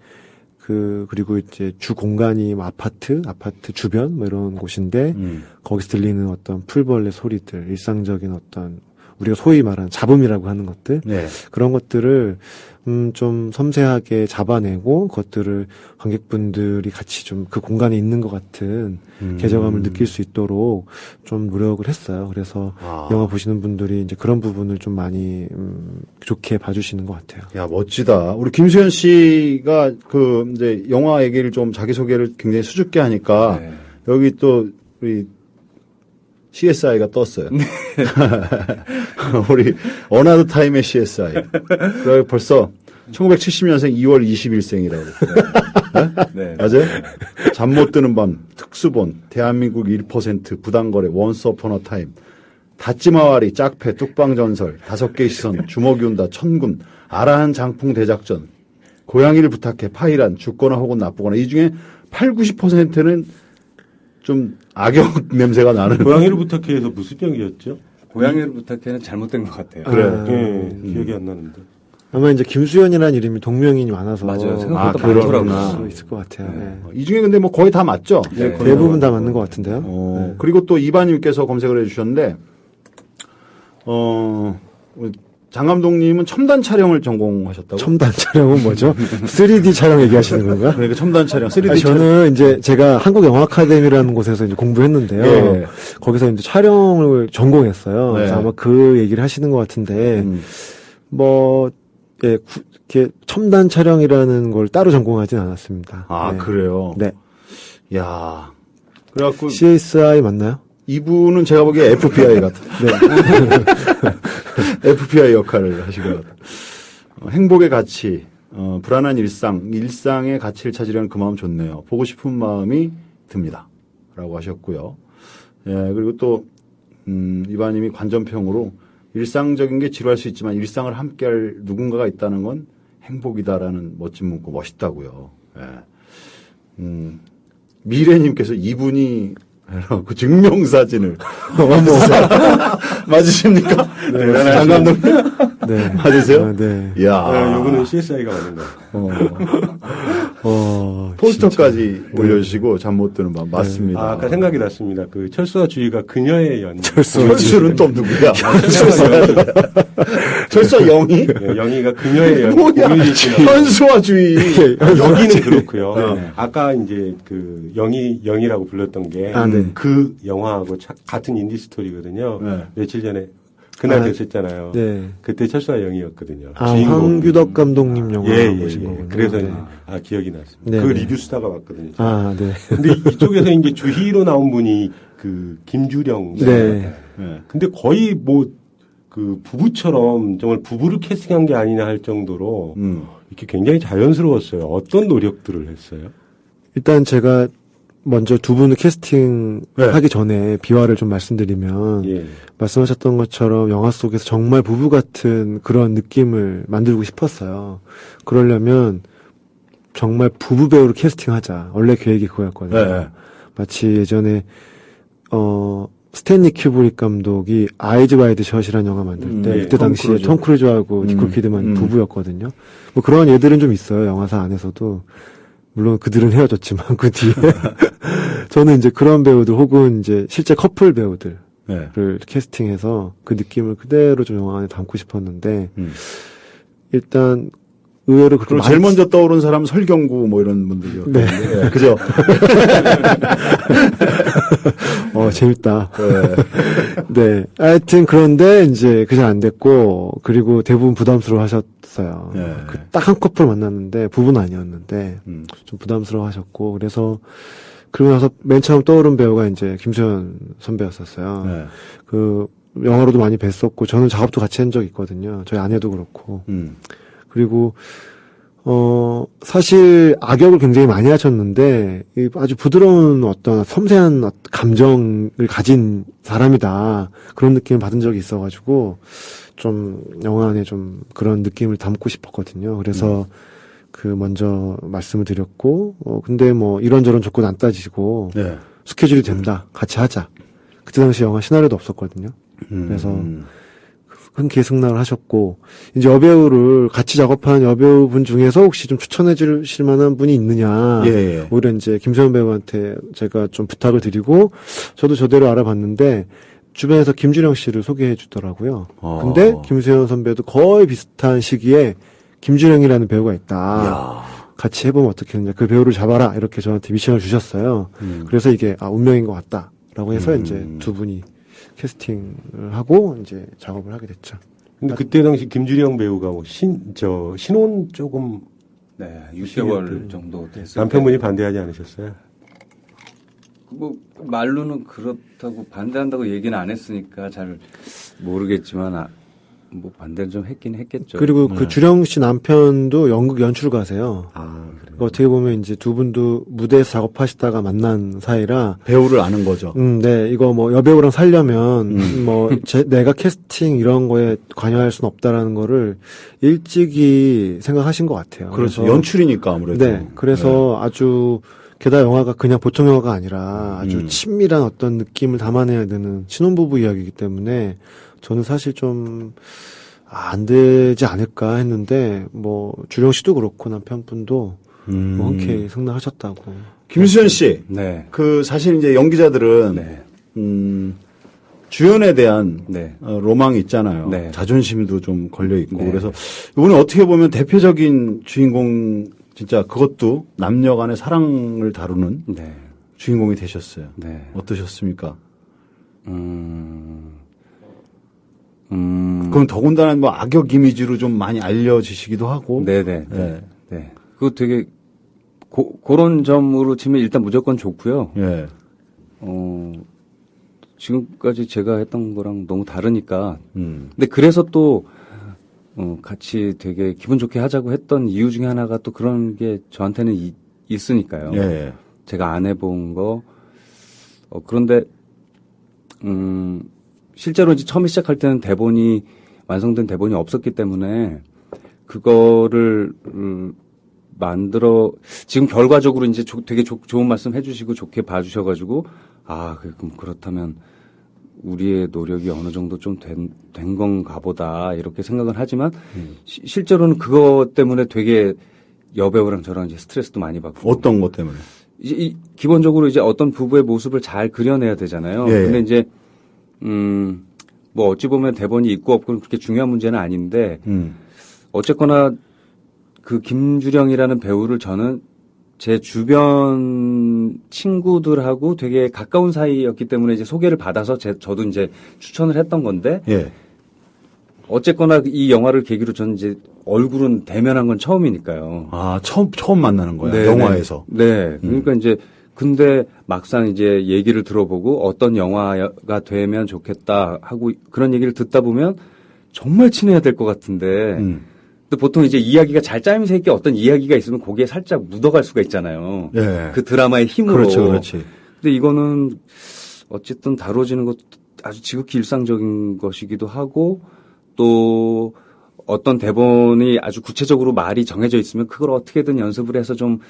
그리고 이제 주 공간이 아파트 주변 이런 곳인데 거기서 들리는 어떤 풀벌레 소리들, 일상적인 어떤 우리가 소위 말하는 잡음이라고 하는 것들, 네. 그런 것들을 좀 섬세하게 잡아내고 그것들을 관객분들이 같이 좀 그 공간에 있는 것 같은 개져감을 느낄 수 있도록 좀 노력을 했어요. 그래서 영화 보시는 분들이 이제 그런 부분을 좀 많이 좋게 봐주시는 것 같아요. 야, 멋지다. 우리 김수현 씨가 이제 영화 얘기를 좀 자기소개를 굉장히 수줍게 하니까 네. 여기 또 우리 CSI가 떴어요. 네. 우리 어나더 타임의 CSI. 그리고 벌써 1970년생 2월 20일생이라고. 네? 맞아요? 잠 못 드는 밤, 특수본, 대한민국 1%, 부당거래, 원스 어폰 어 타임, 다찌마와리, 짝패, 뚝방전설, 5개의 시선, 주먹이 온다, 천군, 아라한 장풍 대작전, 고양이를 부탁해, 파이란, 죽거나 혹은 나쁘거나. 이 중에 80~90%는 좀 악역 냄새가 나는. 고양이를 부탁해에서 무슨 역이었죠? 고양이를 부탁해는 잘못된 것 같아요. 그래. 기억이 안 나는데. 아마 이제 김수현이라는 이름이 동명인이 많아서. 맞아요. 생각보다 그럴 많더라고요. 수 있을 것 같아요. 네. 이 중에 근데 거의 다 맞죠? 네, 대부분 다 맞는 것 같은데요. 네. 그리고 또 이바님께서 검색을 해주셨는데, 장 감독님은 첨단 촬영을 전공하셨다고? 첨단 촬영은 뭐죠? 3D 촬영 얘기하시는 건가요? 그러니까 첨단 촬영, 3D 촬영. 저는 이제 제가 한국영화아카데미라는 곳에서 이제 공부했는데요. 예. 거기서 이제 촬영을 전공했어요. 그래서 예. 아마 그 얘기를 하시는 것 같은데, 이렇게 첨단 촬영이라는 걸 따로 전공하진 않았습니다. 아, 네. 그래요? 네. 야 그래갖고. CSI 맞나요? 이분은 제가 보기에 FBI 같아. 네. FBI 역할을 하신 것 같아요. 행복의 가치, 불안한 일상의 가치를 찾으려는 그 마음 좋네요. 보고 싶은 마음이 듭니다. 라고 하셨고요. 예, 그리고 또, 이바님이 관전평으로 일상적인 게 지루할 수 있지만 일상을 함께할 누군가가 있다는 건 행복이다라는 멋진 문구 멋있다고요. 예. 미래님께서 이분이 그 증명사진을 맞으십니까? 네, 장 감독님? 네. 맞으세요? 네. 이야. 요거는 CSI가 맞는 거예요. 포스터까지 올려주시고 잠 못 드는 밤 맞습니다. 아, 아까 생각이 났습니다. 그 철수와 주희가 그녀의 연. 철수는 또 누구야? 철수와 영희? 네, 영희가 그녀의 연. 뭐야? 현수와 주희. 여기는 그렇고요. 아까 이제 그 영희라고 불렀던 게 그 영화하고 같은 인디 스토리거든요. 네. 며칠 전에 그날 됐었잖아요. 네. 그때 철수와 영희였거든요. 황규덕 감독님 영화 보신 거군요. 그래서 네. 기억이 났습니다. 네, 그 네. 리뷰 쓰다가 봤거든요. 아, 네. 근데 이쪽에서 이제 주희로 나온 분이 그 김주령. 네. 근데 거의 그 부부처럼 정말 부부를 캐스팅한 게 아니냐 할 정도로 이렇게 굉장히 자연스러웠어요. 어떤 노력들을 했어요? 일단 제가 먼저 두 분을 캐스팅하기 전에 비화를 좀 말씀드리면 말씀하셨던 것처럼 영화 속에서 정말 부부 같은 그런 느낌을 만들고 싶었어요. 그러려면 정말 부부 배우를 캐스팅하자. 원래 계획이 그거였거든요. 네. 마치 예전에 스탠리 큐브릭 감독이 아이즈 와이드 샷이라는 영화 만들 때 그때 당시에 톰 크루즈하고 니콜 키드만 부부였거든요. 뭐 그런 예들은 좀 있어요. 영화사 안에서도. 물론 그들은 헤어졌지만 그 뒤에 저는 이제 그런 배우들 혹은 이제 실제 커플 배우들을 캐스팅해서 그 느낌을 그대로 좀 영화 안에 담고 싶었는데 일단 의외로 그렇게 제일 먼저 떠오른 사람은 설경구 뭐 이런 분들이요. 네. 네. 그죠? 재밌다. 네. 하여튼 그런데 이제 그냥 안 됐고, 그리고 대부분 부담스러워 하셨어요. 네. 딱 한 커플 만났는데, 부부는 아니었는데, 좀 부담스러워 하셨고, 그래서, 그러고 나서 맨 처음 떠오른 배우가 이제 김수현 선배였었어요. 네. 영화로도 많이 뵀었고, 저는 작업도 같이 한 적이 있거든요. 저희 아내도 그렇고. 그리고, 사실 악역을 굉장히 많이 하셨는데, 아주 부드러운 어떤 섬세한 감정을 가진 사람이다. 그런 느낌을 받은 적이 있어가지고, 좀, 영화 안에 좀 그런 느낌을 담고 싶었거든요. 그래서, 먼저 말씀을 드렸고, 근데 뭐, 이런저런 조건 안 따지고, 네. 스케줄이 된다. 같이 하자. 그때 당시 영화 시나리오도 없었거든요. 그래서, 흔쾌히 승낙을 하셨고, 이제 여배우를 같이 작업한 여배우분 중에서 혹시 좀 추천해 주실 만한 분이 있느냐. 예. 오히려 이제 김수현 배우한테 제가 좀 부탁을 드리고, 저도 저대로 알아봤는데, 주변에서 김주령 씨를 소개해 주더라고요. 근데 김수현 선배도 거의 비슷한 시기에 김주령이라는 배우가 있다. 이야. 같이 해보면 어떻겠느냐. 그 배우를 잡아라. 이렇게 저한테 미션을 주셨어요. 그래서 이게, 운명인 것 같다. 라고 해서 이제 두 분이 캐스팅을 하고 이제 작업을 하게 됐죠. 근데 그때 당시 김주령 배우가 뭐 신혼 조금. 네, 6개월 정도 됐어요. 남편분이 반대하지 않으셨어요? 뭐, 말로는 그렇다고 반대한다고 얘기는 안 했으니까 잘 모르겠지만, 뭐 반대를 좀 했긴 했겠죠. 그리고 그 주령 씨 남편도 연극 연출가세요. 그래요? 어떻게 보면 이제 두 분도 무대에서 작업하시다가 만난 사이라 배우를 아는 거죠. 네, 이거 뭐 여배우랑 살려면 내가 캐스팅 이런 거에 관여할 수는 없다라는 거를 일찍이 생각하신 것 같아요. 그렇죠. 그래서, 연출이니까 아무래도. 네, 그래서 아주 게다가 영화가 그냥 보통 영화가 아니라 아주 친밀한 어떤 느낌을 담아내야 되는 신혼부부 이야기이기 때문에 저는 사실 좀 안 되지 않을까 했는데 뭐 주령 씨도 그렇고 남편분도 뭐 흔쾌히 승낙하셨다고. 김수현 씨, 네. 사실 이제 연기자들은 네. 주연에 대한 네. 로망이 있잖아요. 네. 자존심도 좀 걸려 있고 네. 그래서 이번에 어떻게 보면 대표적인 주인공 진짜 그것도 남녀간의 사랑을 다루는 네. 주인공이 되셨어요. 네. 어떠셨습니까? 그럼 더군다나 뭐 악역 이미지로 좀 많이 알려지시기도 하고. 네네. 네. 네. 그거 되게 그런 점으로 치면 일단 무조건 좋고요. 예. 지금까지 제가 했던 거랑 너무 다르니까. 근데 그래서 또 같이 되게 기분 좋게 하자고 했던 이유 중에 하나가 또 그런 게 저한테는 있으니까요. 예. 제가 안 해본 거. 그런데 실제로 이제 처음 시작할 때는 완성된 대본이 없었기 때문에 그거를 지금 결과적으로 이제 되게 좋은 말씀 해주시고 좋게 봐주셔가지고 그럼 그렇다면 우리의 노력이 어느 정도 좀 된 건가 보다 이렇게 생각은 하지만 실제로는 그것 때문에 되게 여배우랑 저랑 이제 스트레스도 많이 받고. 어떤 것 때문에? 이제 기본적으로 이제 어떤 부부의 모습을 잘 그려내야 되잖아요. 예. 근데 이제 뭐 어찌 보면 대본이 있고 없고는 그렇게 중요한 문제는 아닌데 어쨌거나 그 김주령이라는 배우를 저는 제 주변 친구들하고 되게 가까운 사이였기 때문에 이제 소개를 받아서 저도 이제 추천을 했던 건데 예. 어쨌거나 이 영화를 계기로 저는 이제 얼굴은 대면한 건 처음이니까요. 처음 만나는 거야. 네, 영화에서. 네. 그러니까 이제 근데 막상 이제 얘기를 들어보고 어떤 영화가 되면 좋겠다 하고 그런 얘기를 듣다 보면 정말 친해야 될 것 같은데 근데 보통 이제 이야기가 잘 짜임새 있게 어떤 이야기가 있으면 거기에 살짝 묻어갈 수가 있잖아요. 예. 그 드라마의 힘으로. 그렇지. 근데 이거는 어쨌든 다뤄지는 것도 아주 지극히 일상적인 것이기도 하고 또 어떤 대본이 아주 구체적으로 말이 정해져 있으면 그걸 어떻게든 연습을 해서 좀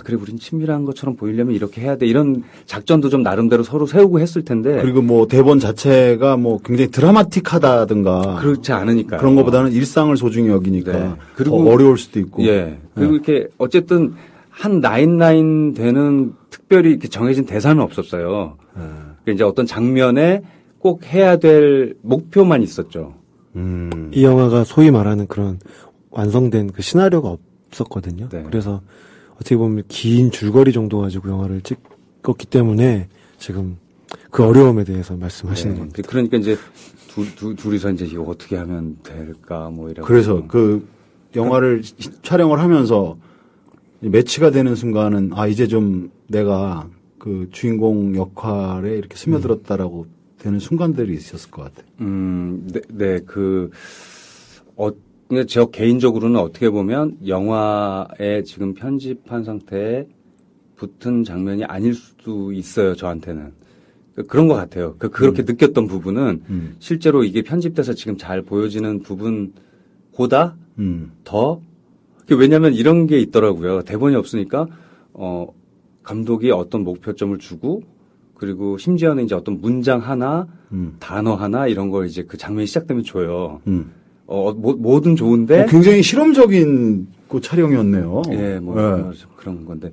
그래 우린 친밀한 것처럼 보이려면 이렇게 해야 돼 이런 작전도 좀 나름대로 서로 세우고 했을 텐데 그리고 뭐 대본 자체가 뭐 굉장히 드라마틱하다든가 그렇지 않으니까 그런 것보다는 일상을 소중히 여기니까 네. 그리고 더 어려울 수도 있고 그리고 이렇게 어쨌든 한 9 되는 특별히 이렇게 정해진 대사는 없었어요. 그러니까 이제 어떤 장면에 꼭 해야 될 목표만 있었죠. 이 영화가 소위 말하는 그런 완성된 그 시나리오가 없었거든요. 네. 그래서 어떻게 보면 긴 줄거리 정도 가지고 영화를 찍었기 때문에 지금 그 어려움에 대해서 말씀하시는 겁니다. 그러니까 이제 둘이서 이제 이거 어떻게 하면 될까 뭐 이런. 그래서 그 영화를 촬영을 하면서 매치가 되는 순간은 이제 좀 내가 그 주인공 역할에 이렇게 스며들었다라고 되는 순간들이 있었을 것 같아요. 네, 근데 저 개인적으로는 어떻게 보면 영화에 지금 편집한 상태에 붙은 장면이 아닐 수도 있어요, 저한테는. 그런 것 같아요. 그렇게 느꼈던 부분은 실제로 이게 편집돼서 지금 잘 보여지는 부분보다 더, 왜냐면 이런 게 있더라고요. 대본이 없으니까, 감독이 어떤 목표점을 주고, 그리고 심지어는 이제 어떤 문장 하나, 단어 하나, 이런 걸 이제 그 장면이 시작되면 줘요. 뭐든 좋은데. 굉장히 실험적인 그 촬영이었네요. 예, 그런 건데.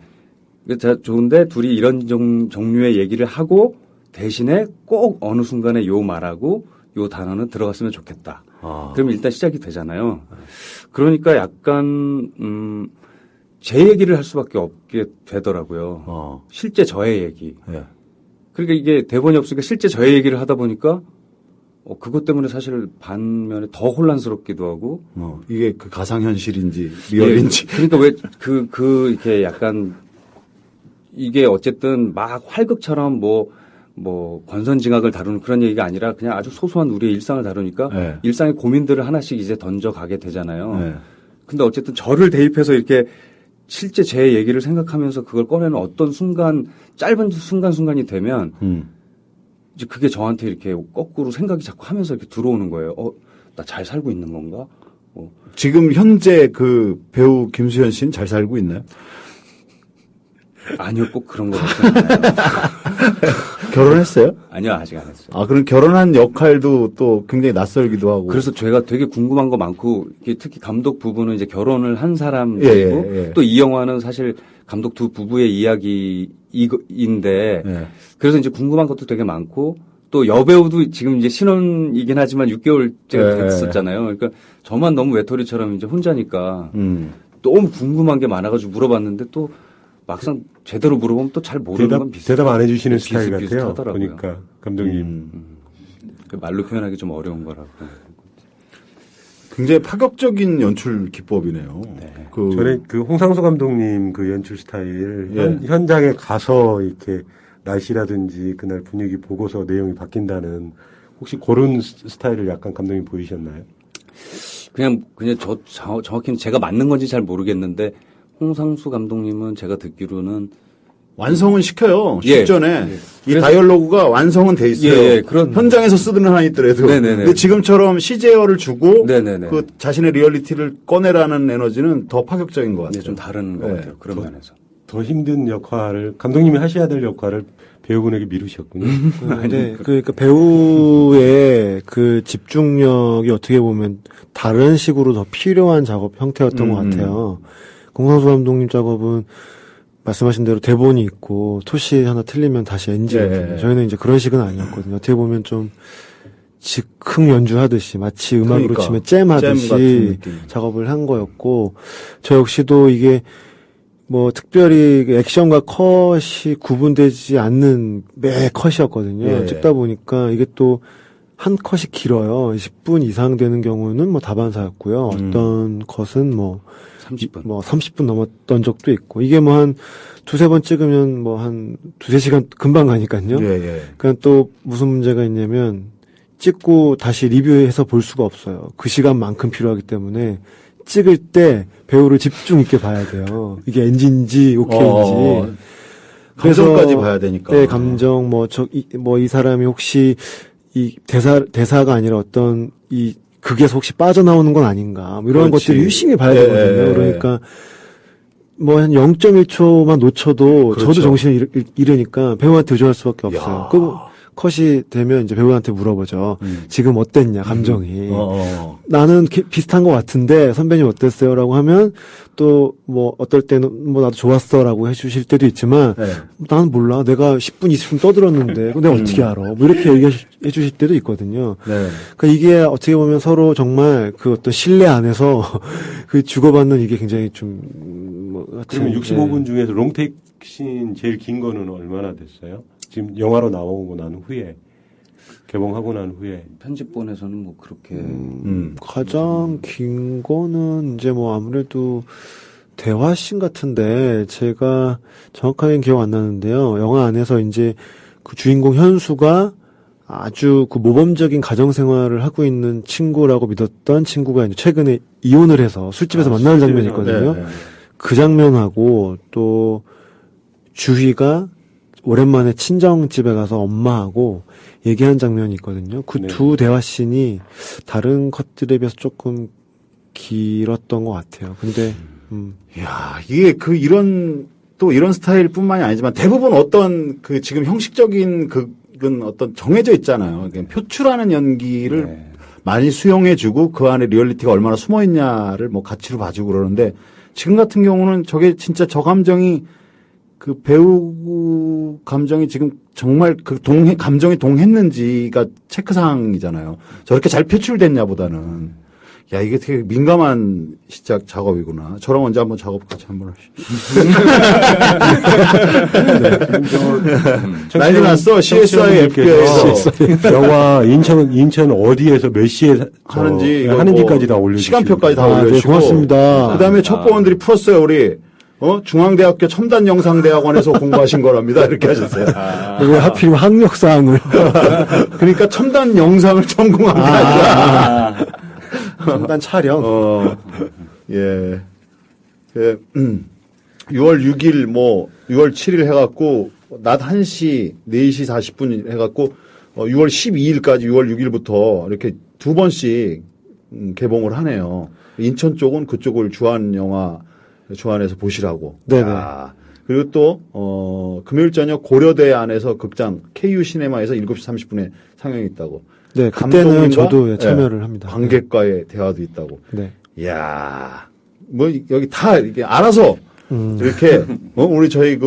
좋은데 둘이 이런 종류의 얘기를 하고 대신에 꼭 어느 순간에 요 말하고 요 단어는 들어갔으면 좋겠다. 그러면 일단 시작이 되잖아요. 그러니까 약간, 제 얘기를 할 수밖에 없게 되더라고요. 실제 저의 얘기. 예. 그러니까 이게 대본이 없으니까 실제 저의 얘기를 하다 보니까 그것 때문에 사실 반면에 더 혼란스럽기도 하고. 이게 그 가상현실인지 리얼인지. 예, 그러니까 왜 이렇게 약간 이게 어쨌든 막 활극처럼 뭐 권선징악을 다루는 그런 얘기가 아니라 그냥 아주 소소한 우리의 일상을 다루니까 네. 일상의 고민들을 하나씩 이제 던져가게 되잖아요. 네. 근데 어쨌든 저를 대입해서 이렇게 실제 제 얘기를 생각하면서 그걸 꺼내는 어떤 순간, 짧은 순간순간이 되면 이제 그게 저한테 이렇게 거꾸로 생각이 자꾸 하면서 이렇게 들어오는 거예요. 나 잘 살고 있는 건가? 지금 현재 그 배우 김수현 씨는 잘 살고 있나요? 아니요, 꼭 그런 거 같아요. 결혼했어요? 아니요, 아직 안 했어요. 그럼 결혼한 역할도 또 굉장히 낯설기도 하고. 그래서 제가 되게 궁금한 거 많고, 특히 감독 부부는 이제 결혼을 한 사람이고, 예. 또 이 영화는 사실 감독 두 부부의 이야기인데, 그래서 이제 궁금한 것도 되게 많고, 또 여배우도 지금 이제 신혼이긴 하지만 6개월째 됐었잖아요. 그러니까 저만 너무 외톨이처럼 이제 혼자니까, 너무 궁금한 게 많아가지고 물어봤는데 또 막상 제대로 물어보면 또 잘 모르는 건 비슷해요. 대답 안 해주시는 스타일 같아요. 비슷하더라고요. 보니까 감독님. 말로 표현하기 좀 어려운 거라고. 굉장히 파격적인 연출 기법이네요. 네. 전에 그 홍상수 감독님 그 연출 스타일 현장에 가서 이렇게 날씨라든지 그날 분위기 보고서 내용이 바뀐다는 혹시 그런 스타일을 약간 감독님 보이셨나요? 그냥 정확히는 제가 맞는 건지 잘 모르겠는데 홍상수 감독님은 제가 듣기로는 완성은 시켜요. 예. 실전에 이 다이얼로그가 완성은 돼 있어요. 그런 현장에서 쓰든 한 있더라도. 근데 지금처럼 CG를 주고 그 자신의 리얼리티를 꺼내라는 에너지는 더 파격적인 것 같아요. 좀 다른 것 같아요. 그런 면에서. 더 힘든 역할을 감독님이 하셔야 될 역할을 배우분에게 미루셨군요. 네, 그러니까 배우의 그 집중력이 어떻게 보면 다른 식으로 더 필요한 작업 형태였던 것 같아요. 홍상수 감독님 작업은 말씀하신 대로 대본이 있고 토시 하나 틀리면 다시 NG거든요. 저희는 이제 그런 식은 아니었거든요. 어떻게 보면 좀 즉흥 연주하듯이 마치 음악으로 치면 잼하듯이 작업을 한 거였고 저 역시도 이게 뭐 특별히 액션과 컷이 구분되지 않는 매 컷이었거든요. 찍다 보니까 이게 또 한 컷이 길어요. 10분 이상 되는 경우는 뭐 다반사였고요. 어떤 컷은 뭐 30분 넘었던 적도 있고 이게 뭐 한 두세 번 찍으면 뭐 한 두세 시간 금방 가니까요. 그러니까 또 무슨 문제가 있냐면 찍고 다시 리뷰해서 볼 수가 없어요. 그 시간만큼 필요하기 때문에 찍을 때 배우를 집중 있게 봐야 돼요. 이게 NG인지 OK인지. 감정까지 봐야 되니까. 네, 감정 이 사람이 혹시 이 대사가 아니라 어떤 이 극에서 혹시 빠져나오는 건 아닌가. 뭐 이런 것들을 유심히 봐야 되거든요. 그러니까 뭐 한 0.1초만 놓쳐도 저도 정신을 잃으니까 배우한테 의존할 수밖에 없어요. 컷이 되면 이제 배우한테 물어보죠. 지금 어땠냐, 감정이. 나는 비슷한 것 같은데 선배님 어땠어요?라고 하면 또 뭐 어떨 때는 뭐 나도 좋았어라고 해주실 때도 있지만 나는 몰라. 내가 10분, 20분 떠들었는데 내가 어떻게 알아? 뭐 이렇게 얘기해 주실 때도 있거든요. 그러니까 이게 어떻게 보면 서로 정말 그 어떤 신뢰 안에서 그 주고받는 이게 굉장히 좀 뭐 그러면 65분 중에서 롱테이크 씬 제일 긴 거는 얼마나 됐어요? 지금 영화로 나오고 난 후에 개봉하고 난 후에 편집본에서는 뭐 그렇게 가장 긴 거는 이제 뭐 아무래도 대화씬 같은데 제가 정확하게는 기억 안 나는데요. 영화 안에서 이제 그 주인공 현수가 아주 그 모범적인 가정 생활을 하고 있는 친구라고 믿었던 친구가 이제 최근에 이혼을 해서 술집에서 만나는 장면이 있거든요. 그 장면하고 또 주희가 오랜만에 친정집에 가서 엄마하고 얘기한 장면이 있거든요. 그 두 대화씬이 다른 컷들에 비해서 조금 길었던 것 같아요. 근데, 야, 이게 이런 스타일 뿐만이 아니지만 대부분 어떤 지금 형식적인 그건 어떤 정해져 있잖아요. 그냥 표출하는 연기를 많이 수용해주고 그 안에 리얼리티가 얼마나 숨어 있냐를 뭐 가치로 봐주고 그러는데 지금 같은 경우는 저게 진짜 저 감정이 그 배우 감정이 지금 정말 감정이 동했는지가 체크사항이잖아요. 저렇게 잘 표출됐냐 보다는. 야, 이게 되게 민감한 시작 작업이구나. 저랑 언제 한번 작업 같이 한번 하시죠. 난리 났어. CSI FBI에서. 영화 인천 어디에서 몇 시에 하는지까지 다 올려주시고. 시간표까지 다 올려주시고. 네, 고맙습니다. 그 다음에 첩보원들이 풀었어요, 우리. 중앙대학교 첨단영상대학원에서 공부하신 거랍니다. 이렇게 하셨어요. 왜 하필 학력사항을. 그러니까 첨단 영상을 전공한 게 아니라. 첨단 촬영. 예. 6월 6일, 6월 7일 해갖고, 낮 1시, 4시 40분 해갖고, 6월 12일까지 6월 6일부터 이렇게 두 번씩 개봉을 하네요. 인천 쪽은 그쪽을 주안에서 보시라고. 네네. 그리고 또, 금요일 저녁 고려대 안에서 극장 KU 시네마에서 7시 30분에 상영이 있다고. 네, 그때는 저도 참여를 합니다. 관객과의 대화도 있다고. 네. 이야, 여기 다 이렇게 알아서 이렇게, 우리 저희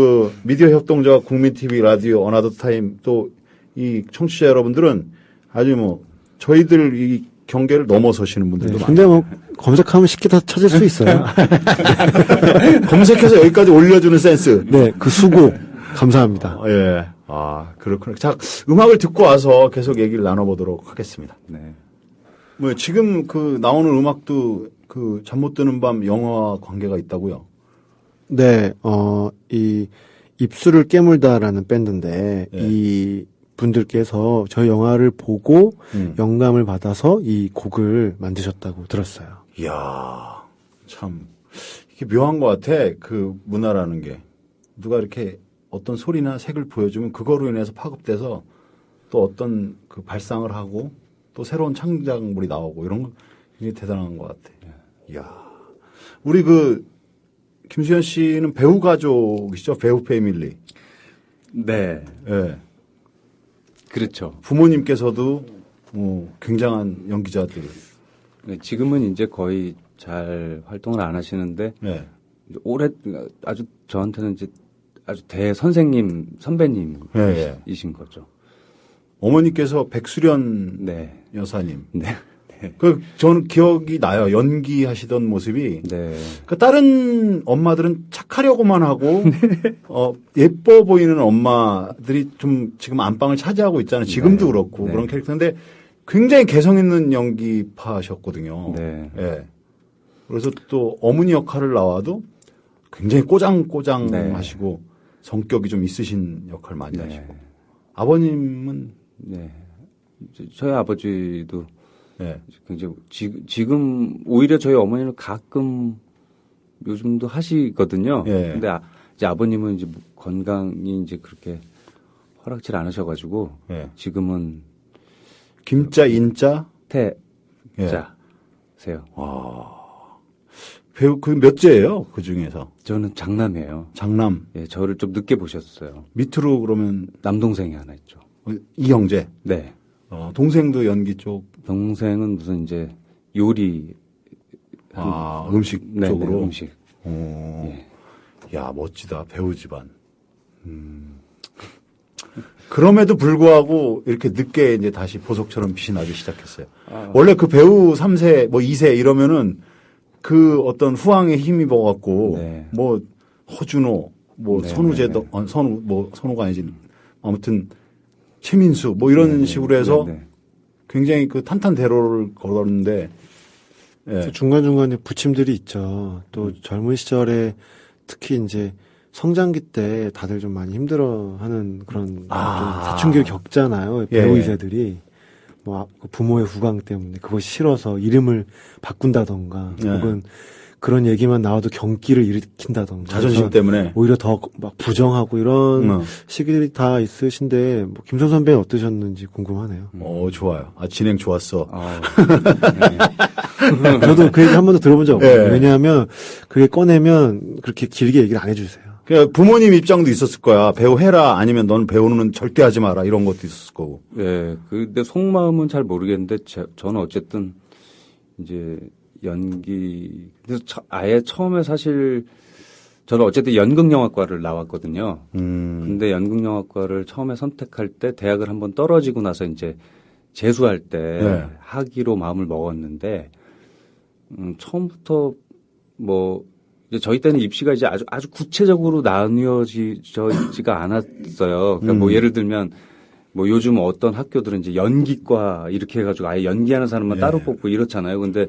미디어 협동조합 국민TV 라디오 어나더 타임 또 이 청취자 여러분들은 아주 저희들 이 경계를 넘어서시는 분들도 많아요. 근데 검색하면 쉽게 다 찾을 수 있어요. 검색해서 여기까지 올려주는 센스. 네, 그 수고 감사합니다. 예. 그렇구나. 자, 음악을 듣고 와서 계속 얘기를 나눠보도록 하겠습니다. 네. 지금 나오는 음악도 잠 못 드는 밤 영화와 관계가 있다고요? 네, 이 입술을 깨물다라는 밴드인데, 이 분들께서 저희 영화를 보고 영감을 받아서 이 곡을 만드셨다고 들었어요. 이야, 참, 이게 묘한 것 같아. 문화라는 게. 누가 이렇게 어떤 소리나 색을 보여주면 그거로 인해서 파급돼서 또 어떤 발상을 하고 또 새로운 창작물이 나오고 이런 건 굉장히 대단한 것 같아. 이야. 우리 김수현 씨는 배우 가족이시죠? 배우 패밀리. 네. 네. 그렇죠. 부모님께서도 굉장한 연기자들. 네, 지금은 이제 거의 잘 활동을 안 하시는데 아주 저한테는 이제 아주 선배님이신 거죠. 어머니께서 백수련 여사님. 네. 저는 기억이 나요. 연기하시던 모습이. 네. 다른 엄마들은 착하려고만 하고, 예뻐 보이는 엄마들이 좀 지금 안방을 차지하고 있잖아요. 지금도 그렇고 그런 캐릭터인데 굉장히 개성 있는 연기파셨거든요. 네. 예. 그래서 또 어머니 역할을 나와도 굉장히 꼬장 하시고 성격이 좀 있으신 역할 많이 하시고. 아버님은? 네. 저희 아버지도 굉장히 지금 오히려 저희 어머니는 가끔 요즘도 하시거든요. 근데 이제 아버님은 이제 건강이 이제 그렇게 허락질 않으셔가지고 지금은 김자 인자 태자세요. 배우 몇째예요? 그 중에서? 저는 장남이에요. 장남. 예, 저를 좀 늦게 보셨어요. 밑으로 그러면 남동생이 하나 있죠. 이 형제? 네. 동생도 연기 쪽? 동생은 무슨 이제 요리. 음식 쪽으로? 네, 음식. 예. 야, 멋지다. 배우 집안. 그럼에도 불구하고 이렇게 늦게 이제 다시 보석처럼 빛이 나기 시작했어요. 원래 그 배우 3세, 뭐 2세 이러면은 그 어떤 후왕에 힘입어갖고, 네. 뭐, 허준호, 뭐, 네, 선우재도, 네. 선우가 아니지. 아무튼, 최민수, 뭐 이런 네, 식으로 해서 네. 굉장히 그 탄탄대로를 걸었는데, 예. 중간중간에 부침들이 있죠. 또 젊은 시절에 특히 이제 성장기 때 다들 좀 많이 힘들어하는 그런 좀 사춘기를 겪잖아요. 배우 2세들이. 뭐 부모의 후광 때문에 그것이 싫어서 이름을 바꾼다던가 혹은 그런 얘기만 나와도 경기를 일으킨다던가 자존심 때문에 오히려 더 막 부정하고 이런 시기들이 다 있으신데 뭐 김선 선배는 어떠셨는지 궁금하네요. 좋아요. 진행 좋았어. 네. 저도 그 얘기 한 번도 들어본 적 없어요. 네. 왜냐하면 그게 꺼내면 그렇게 길게 얘기를 안 해주세요. 그러니까 부모님 입장도 있었을 거야. 배우 해라 아니면 넌 배우는 절대 하지 마라 이런 것도 있었을 거고. 네, 근데 속마음은 잘 모르겠는데 저는 어쨌든 이제 연기 그래서 아예 처음에 사실 저는 어쨌든 연극영화과를 나왔거든요. 근데 연극영화과를 처음에 선택할 때 대학을 한번 떨어지고 나서 이제 재수할 때 네. 하기로 마음을 먹었는데 처음부터 뭐 이제 저희 때는 입시가 이제 아주 구체적으로 나뉘어지지가 않았어요. 그러니까 뭐 예를 들면 뭐 요즘 어떤 학교들은 이제 연기과 이렇게 해가지고 아예 연기하는 사람만 따로 뽑고 이렇잖아요. 근데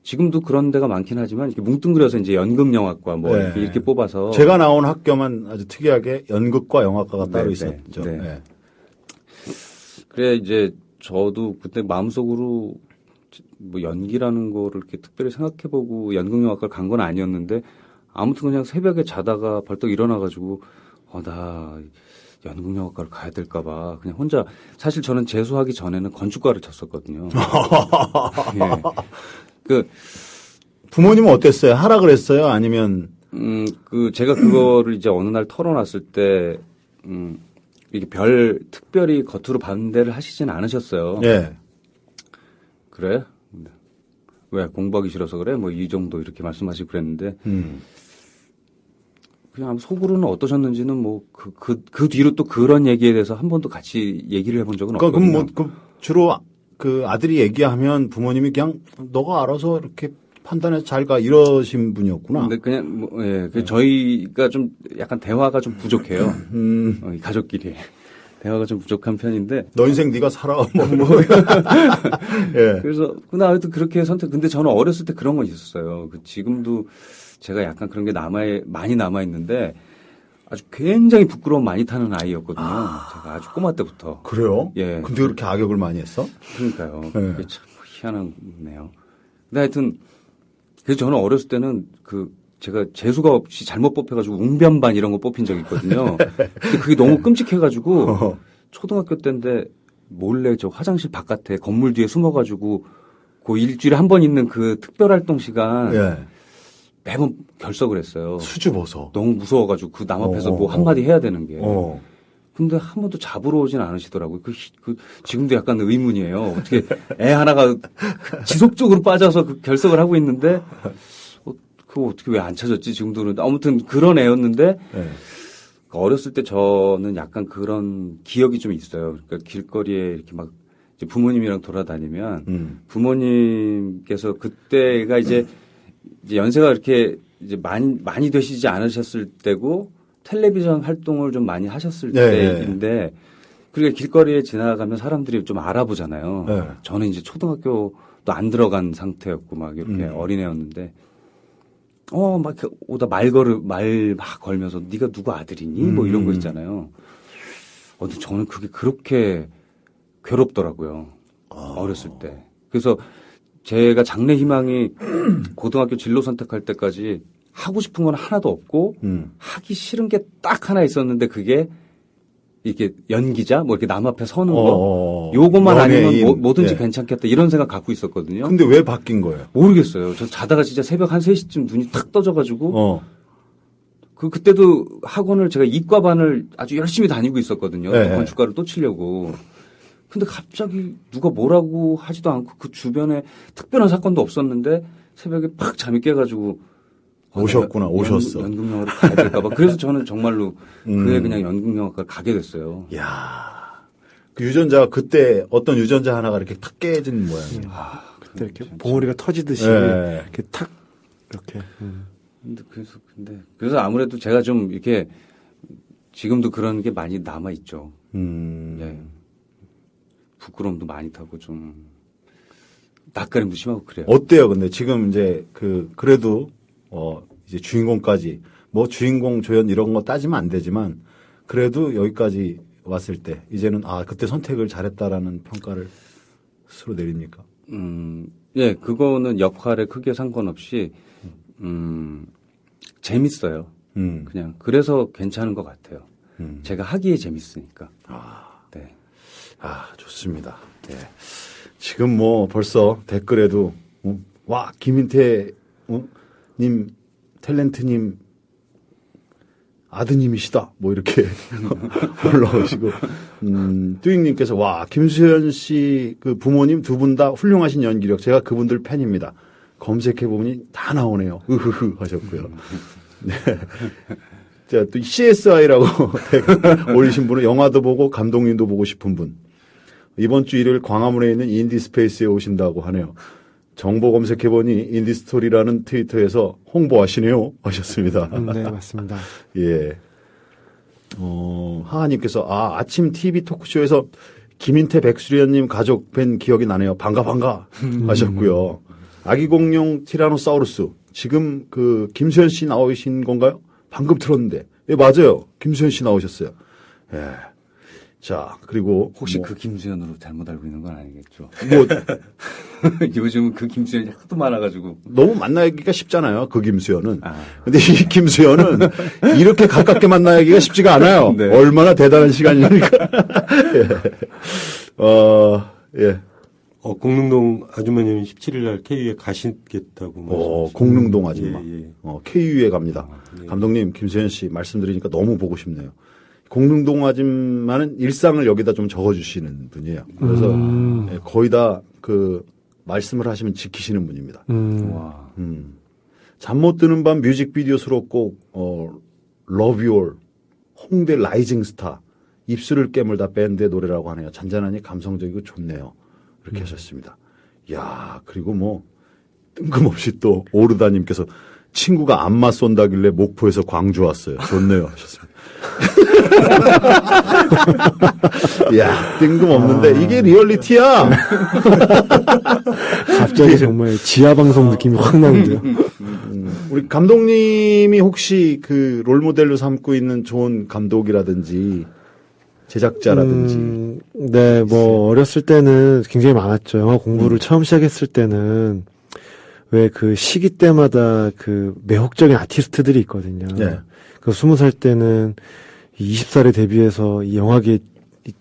지금도 그런 데가 많긴 하지만 이렇게 뭉뚱그려서 이제 연극영화과 뭐 이렇게 뽑아서 제가 나온 학교만 아주 특이하게 연극과 영화과가 따로 있었죠. 네. 그래 이제 저도 그때 마음속으로 뭐 연기라는 거를 이렇게 특별히 생각해보고 연극영화과를 간 건 아니었는데 아무튼 그냥 새벽에 자다가 벌떡 일어나가지고 나 연극영화과를 가야 될까봐 그냥 혼자 사실 저는 재수하기 전에는 건축과를 쳤었거든요. 예. 부모님은 어땠어요? 하라 그랬어요? 아니면 제가 그거를 이제 어느 날 털어놨을 때 이게 특별히 겉으로 반대를 하시진 않으셨어요. 예. 그래? 왜 공부하기 싫어서 그래? 뭐 이 정도 이렇게 말씀하시고 그랬는데 그냥 속으로는 어떠셨는지는 뭐 그 뒤로 또 그런 얘기에 대해서 한 번도 같이 얘기를 해본 적은 없거든요. 그럼 주로 그 아들이 얘기하면 부모님이 그냥 너가 알아서 이렇게 판단해서 잘 가 이러신 분이었구나. 근데 그냥 저희가 좀 약간 대화가 좀 부족해요. 가족끼리. 대화가 좀 부족한 편인데. 너 인생 네가 살아. 예. 그래서 그날 하여튼 그렇게 근데 저는 어렸을 때 그런 건 있었어요. 지금도 제가 약간 그런 게 많이 남아있는데 아주 굉장히 부끄러움 많이 타는 아이였거든요. 제가 아주 꼬마 때부터. 그래요? 예. 근데 그렇게 악역을 많이 했어? 그러니까요. 그게 참 희한하네요. 근데 하여튼 그래서 저는 어렸을 때는 제가 재수가 없이 잘못 뽑혀가지고 웅변반 이런 거 뽑힌 적이 있거든요. 근데 그게 너무 끔찍해가지고 초등학교 때인데 몰래 저 화장실 바깥에 건물 뒤에 숨어가지고 그 일주일에 한 번 있는 그 특별활동 시간 매번 결석을 했어요. 수줍어서. 너무 무서워가지고 그 남 앞에서 뭐 한마디 해야 되는 게. 근데 한 번도 잡으러 오진 않으시더라고요. 지금도 약간 의문이에요. 어떻게 애 하나가 지속적으로 빠져서 결석을 하고 있는데 그거 어떻게 왜 안 찾았지? 지금도 아무튼 그런 애였는데 어렸을 때 저는 약간 그런 기억이 좀 있어요. 그러니까 길거리에 이렇게 막 이제 부모님이랑 돌아다니면 부모님께서 그때가 이제 연세가 이렇게 이제 많이 되시지 않으셨을 때고 텔레비전 활동을 좀 많이 하셨을 때인데 그러니까 길거리에 지나가면 사람들이 좀 알아보잖아요. 저는 이제 초등학교도 안 들어간 상태였고 막 이렇게 어린애였는데 막 오다 말 막 걸면서 네가 누구 아들이니? 뭐 이런 거 있잖아요. 근데 저는 그게 그렇게 괴롭더라고요. 어렸을 때. 그래서 제가 장래 희망이 고등학교 진로 선택할 때까지 하고 싶은 건 하나도 없고 하기 싫은 게 딱 하나 있었는데 그게 이렇게 연기자 뭐 이렇게 남 앞에 서는 거 요것만 아니면 뭐든지 괜찮겠다 이런 생각 갖고 있었거든요. 근데 왜 바뀐 거예요? 모르겠어요. 저 자다가 진짜 새벽 한 3시쯤 눈이 탁 떠져가지고 그때도 학원을 제가 이과반을 아주 열심히 다니고 있었거든요. 네. 건축가를 또 치려고. 근데 갑자기 누가 뭐라고 하지도 않고 그 주변에 특별한 사건도 없었는데 새벽에 팍 잠이 깨가지고 오셨구나, 오셨어. 연극영화를 가야 될까봐. 그래서 저는 정말로 그에 그냥 연극영화과를 가게 됐어요. 이야. 그 유전자가 그때 어떤 유전자 하나가 이렇게 탁 깨진 모양이에요. 그때 이렇게 봉우리가 터지듯이 네. 이렇게 탁 이렇게. 그래서 아무래도 제가 좀 이렇게 지금도 그런 게 많이 남아 있죠. 예. 부끄러움도 많이 타고 좀 낯가림도 심하고 그래요. 어때요? 근데 지금 이제 그래도 이제 주인공까지 뭐 주인공 조연 이런 거 따지면 안 되지만 그래도 여기까지 왔을 때 이제는 그때 선택을 잘했다라는 평가를 스스로 내립니까? 예, 그거는 역할에 크게 상관없이 재밌어요. 그냥 그래서 괜찮은 것 같아요. 제가 하기에 재밌으니까. 네. 좋습니다. 네. 지금 뭐 벌써 댓글에도 와 김인태 님 탤런트님 아드님이시다 뭐 이렇게 올라오시고 뚜잉님께서 와 김수현 씨 그 부모님 두 분 다 훌륭하신 연기력 제가 그분들 팬입니다. 검색해 보니 다 나오네요. 으흐흐 하셨고요. 네. 자, 또 CSI라고 올리신 분은 영화도 보고 감독님도 보고 싶은 분. 이번 주 일요일 광화문에 있는 인디스페이스에 오신다고 하네요. 정보 검색해보니 인디스토리라는 트위터에서 홍보하시네요. 하셨습니다. 네, 맞습니다. 예. 하하님께서, 아침 TV 토크쇼에서 김인태 백수리언님 가족 뵌 기억이 나네요. 반가 하셨고요. 아기 공룡 티라노사우루스. 지금 김수현 씨 나오신 건가요? 방금 들었는데. 예, 맞아요. 김수현 씨 나오셨어요. 예. 자, 그리고. 혹시 그 김수현으로 잘못 알고 있는 건 아니겠죠? 뭐. 요즘은 그 김수현이 하도 많아가지고. 너무 만나기가 쉽잖아요. 그 김수현은. 근데 이 김수현은 이렇게 가깝게 만나기가 쉽지가 않아요. 네. 얼마나 대단한 시간입니까? 예. 공릉동 아주머님이 17일 날 KU에 가시겠다고. 공릉동 아줌마. 예. KU에 갑니다. 예. 감독님, 김수현 씨 말씀드리니까 너무 보고 싶네요. 공릉동 아줌마는 일상을 여기다 좀 적어주시는 분이에요. 그래서 예, 거의 다 말씀을 하시면 지키시는 분입니다. 와. 잠 못 드는 밤 뮤직비디오 수록곡, Love You All, 홍대 라이징 스타, 입술을 깨물다 밴드의 노래라고 하네요. 잔잔하니 감성적이고 좋네요. 이렇게 하셨습니다. 야, 그리고 뭐 뜬금없이 또 오르다님께서 친구가 안마 쏜다길래 목포에서 광주 왔어요. 좋네요. 하셨습니다. 야, 뜬금없는데 이게 리얼리티야. 갑자기 정말 지하방송 느낌이 확 나는데요. 우리 감독님이 혹시 롤모델로 삼고 있는 좋은 감독이라든지 제작자라든지. 네, 뭐 어렸을 때는 굉장히 많았죠. 영화 공부를 처음 시작했을 때는 왜 시기 때마다 매혹적인 아티스트들이 있거든요. 네. 20살 때는 20살에 데뷔해서 이 영화계,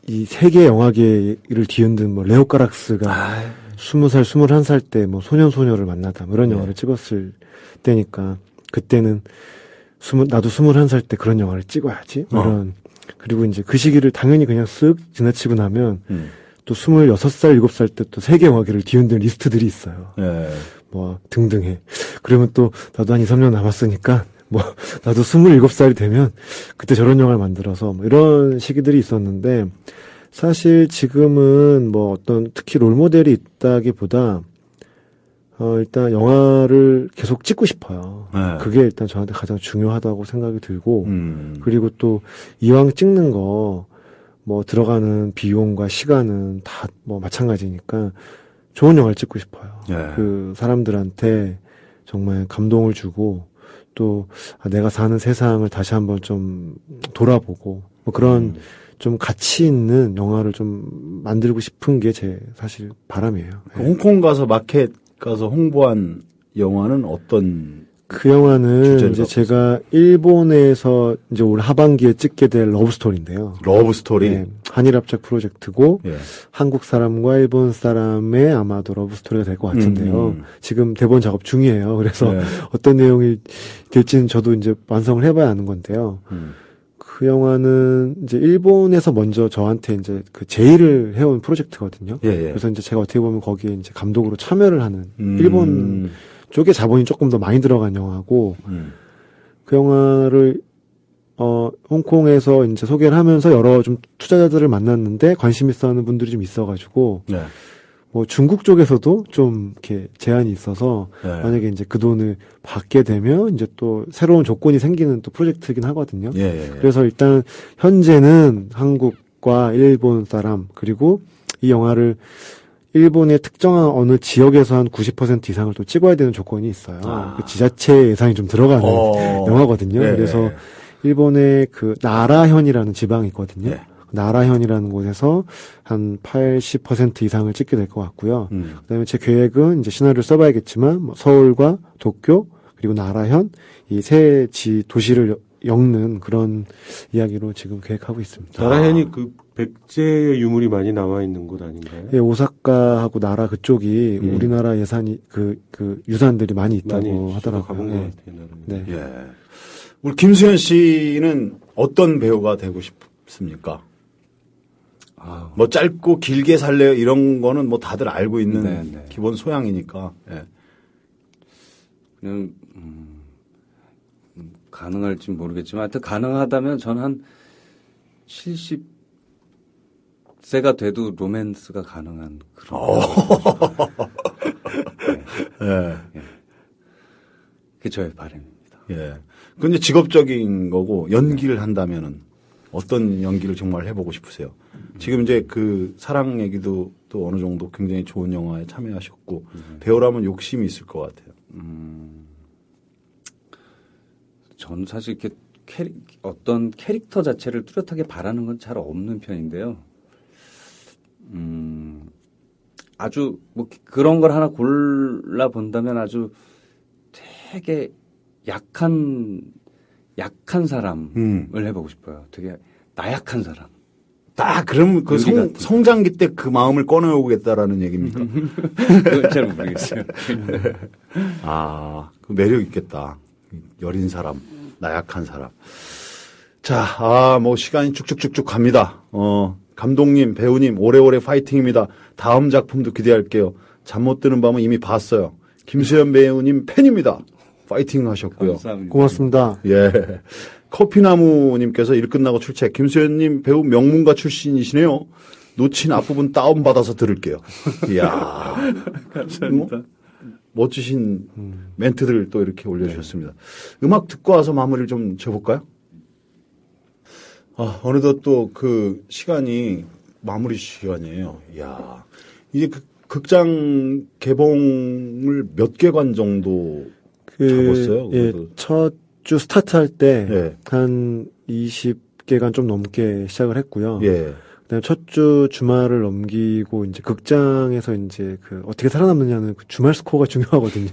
이 세계 영화계를 뒤흔든 뭐 레오 가락스가 20살, 21살 때 뭐 소년소녀를 만나다 뭐 이런 영화를 찍었을 때니까 그때는 나도 21살 때 그런 영화를 찍어야지. 이런. 그리고 이제 그 시기를 당연히 그냥 쓱 지나치고 나면 또 26살, 7살 때 또 세계 영화계를 뒤흔든 리스트들이 있어요. 네. 뭐 등등해. 그러면 또 나도 한 2, 3년 남았으니까 뭐 나도 27살이 되면 그때 저런 영화를 만들어서 뭐 이런 시기들이 있었는데 사실 지금은 뭐 어떤 특히 롤모델이 있다기보다 일단 영화를 계속 찍고 싶어요. 네. 그게 일단 저한테 가장 중요하다고 생각이 들고 그리고 또 이왕 찍는 거 뭐 들어가는 비용과 시간은 다 뭐 마찬가지니까 좋은 영화를 찍고 싶어요. 네. 그 사람들한테 정말 감동을 주고 또 내가 사는 세상을 다시 한번 좀 돌아보고 뭐 그런 좀 가치 있는 영화를 좀 만들고 싶은 게 제 사실 바람이에요. 홍콩 가서 마켓 가서 홍보한 영화는 어떤? 그 영화는 이제 제가 일본에서 이제 올 하반기에 찍게 될 러브스토리인데요. 러브스토리? 네. 한일합작 프로젝트고 예. 한국 사람과 일본 사람의 아마도 러브 스토리가 될 것 같은데요. 지금 대본 작업 중이에요. 그래서 네. 어떤 내용이 될지는 저도 이제 완성을 해봐야 아는 건데요. 그 영화는 이제 일본에서 먼저 저한테 이제 그 제의를 해온 프로젝트거든요. 예, 예. 그래서 이제 제가 어떻게 보면 거기에 이제 감독으로 참여를 하는 일본 쪽에 자본이 조금 더 많이 들어간 영화고 그 영화를 홍콩에서 이제 소개를 하면서 여러 좀 투자자들을 만났는데 관심 있어 하는 분들이 좀 있어가지고 네. 뭐 중국 쪽에서도 좀 이렇게 제한이 있어서 네. 만약에 이제 그 돈을 받게 되면 이제 또 새로운 조건이 생기는 또 프로젝트이긴 하거든요. 예. 그래서 일단 현재는 한국과 일본 사람 그리고 이 영화를 일본의 특정한 어느 지역에서 한 90% 이상을 또 찍어야 되는 조건이 있어요. 그 지자체 예산이 좀 들어가는 영화거든요. 네. 그래서 일본의 그 나라현이라는 지방이 있거든요. 네. 나라현이라는 곳에서 한 80% 이상을 찍게 될 것 같고요. 그다음에 제 계획은 이제 시나리오를 써봐야겠지만 뭐 서울과 도쿄 그리고 나라현 이 세 도시를 엮는 그런 이야기로 지금 계획하고 있습니다. 나라현이 그 백제 유물이 많이 남아 있는 곳 아닌가요? 예, 오사카하고 나라 그쪽이 우리나라 예산이 그 유산들이 많이 있다고 많이 하더라고요. 가본 것 같아요. 네. 예. 우리 김수현 씨는 어떤 배우가 되고 싶습니까? 뭐 짧고 길게 살래요 이런 거는 뭐 다들 알고 있는 네. 기본 소양이니까. 예. 그냥 가능할지 모르겠지만 하여튼 가능하다면 저는 한 70세가 돼도 로맨스가 가능한 그런 예. 그게 저의 바람입니다. 예. 근데 직업적인 거고 연기를 한다면은 어떤 연기를 정말 해보고 싶으세요? 지금 이제 그 사랑 얘기도 또 어느 정도 굉장히 좋은 영화에 참여하셨고 배우라면 욕심이 있을 것 같아요. 저는 사실 이렇게 어떤 캐릭터 자체를 뚜렷하게 바라는 건 잘 없는 편인데요. 아주 뭐 그런 걸 하나 골라 본다면 아주 되게 약한 사람을 해보고 싶어요. 되게 나약한 사람. 딱 그럼 그 성장기 때 그 마음을 꺼내오겠다라는 얘기입니까? 그건 잘 모르겠어요. 그 매력 있겠다. 여린 사람, 나약한 사람. 자, 뭐 시간이 쭉쭉쭉쭉 갑니다. 감독님, 배우님 오래오래 파이팅입니다. 다음 작품도 기대할게요. 잠 못 드는 밤은 이미 봤어요. 김수현 배우님 팬입니다. 파이팅 하셨고요. 감사합니다. 고맙습니다. 예. 커피나무님께서 일 끝나고 출첵. 김수현님 배우 명문가 출신이시네요. 놓친 앞부분 다운받아서 들을게요. 이야. 감사합니다. 멋지신 멘트들 또 이렇게 올려주셨습니다. 음악 듣고 와서 마무리를 좀 지어볼까요? 어느덧 또 그 시간이 마무리 시간이에요. 이야. 이제 그 극장 개봉을 몇 개관 정도 잡았어요? 예, 첫 주 스타트할 때 예. 한 20개간 좀 넘게 시작을 했고요. 예. 그다음에 첫 주 주말을 넘기고 이제 극장에서 이제 그 어떻게 살아남느냐는 그 주말 스코어가 중요하거든요.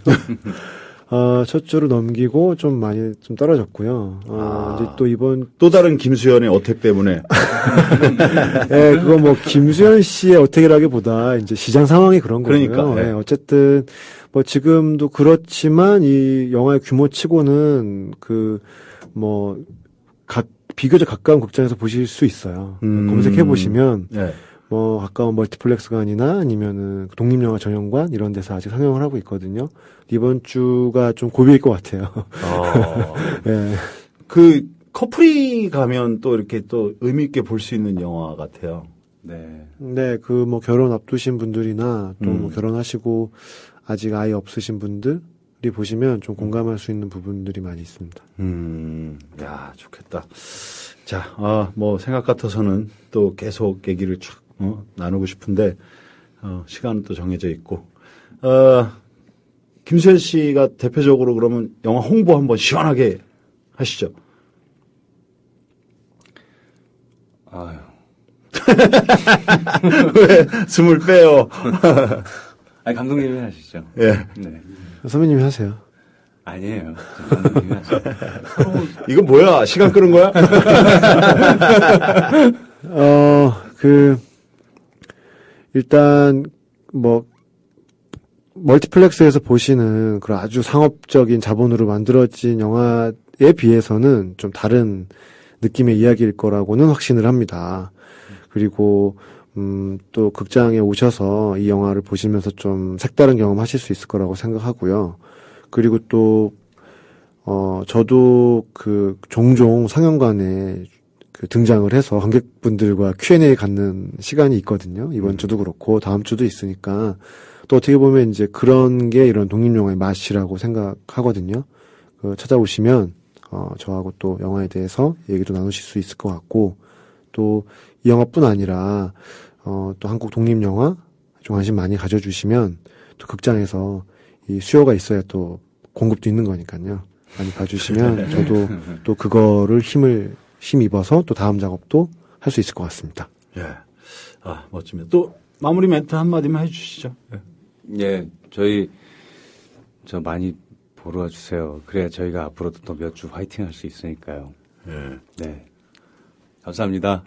첫 주를 넘기고 좀 많이 좀 떨어졌고요. 이제 또 이번 또 다른 김수현의 어택 때문에. 예, 그거 뭐 김수현 씨의 어택이라기보다 이제 시장 상황이 그런 거고요. 그러니까, 예. 어쨌든 뭐 지금도 그렇지만 이 영화의 규모치고는 그 뭐 비교적 가까운 극장에서 보실 수 있어요. 검색해 보시면 예. 뭐 가까운 멀티플렉스관이나 아니면은 독립영화 전용관 이런 데서 아직 상영을 하고 있거든요. 이번 주가 좀 고비일 것 같아요. 예. 그 커플이 가면 또 이렇게 또 의미 있게 볼 수 있는 영화 같아요. 네. 네, 그 뭐 결혼 앞두신 분들이나 또 뭐 결혼하시고 아직 아이 없으신 분들이 보시면 좀 공감할 수 있는 부분들이 많이 있습니다. 야, 좋겠다. 자, 뭐 생각 같아서는 또 계속 얘기를 쭉 나누고 싶은데 시간은 또 정해져 있고. 김수현 씨가 대표적으로 그러면 영화 홍보 한번 시원하게 하시죠. 아유. 왜 숨을 빼요? 아니, 감독님이 하시죠. 예. 네. 선배님이 하세요. 아니에요. 감독님이 하시죠. 이거 뭐야? 시간 끄는 거야? 일단 멀티플렉스에서 보시는 그런 아주 상업적인 자본으로 만들어진 영화에 비해서는 좀 다른 느낌의 이야기일 거라고는 확신을 합니다. 그리고 또 극장에 오셔서 이 영화를 보시면서 좀 색다른 경험 하실 수 있을 거라고 생각하고요. 그리고 또 저도 종종 상영관에 등장을 해서 관객분들과 Q&A 갖는 시간이 있거든요. 이번 주도 그렇고 다음 주도 있으니까 또 어떻게 보면 이제 그런 게 이런 독립영화의 맛이라고 생각하거든요. 찾아오시면 저하고 또 영화에 대해서 얘기도 나누실 수 있을 것 같고 또 이 영화뿐 아니라 또 한국 독립영화 좀 관심 많이 가져주시면 또 극장에서 이 수요가 있어야 또 공급도 있는 거니까요. 많이 봐주시면 저도 또 그거를 힘입어서 또 다음 작업도 할 수 있을 것 같습니다. 예. 멋집니다. 또 마무리 멘트 한마디만 해주시죠. 예, 저 많이 보러 와주세요. 그래야 저희가 앞으로도 또 몇 주 화이팅 할 수 있으니까요. 예. 네. 감사합니다.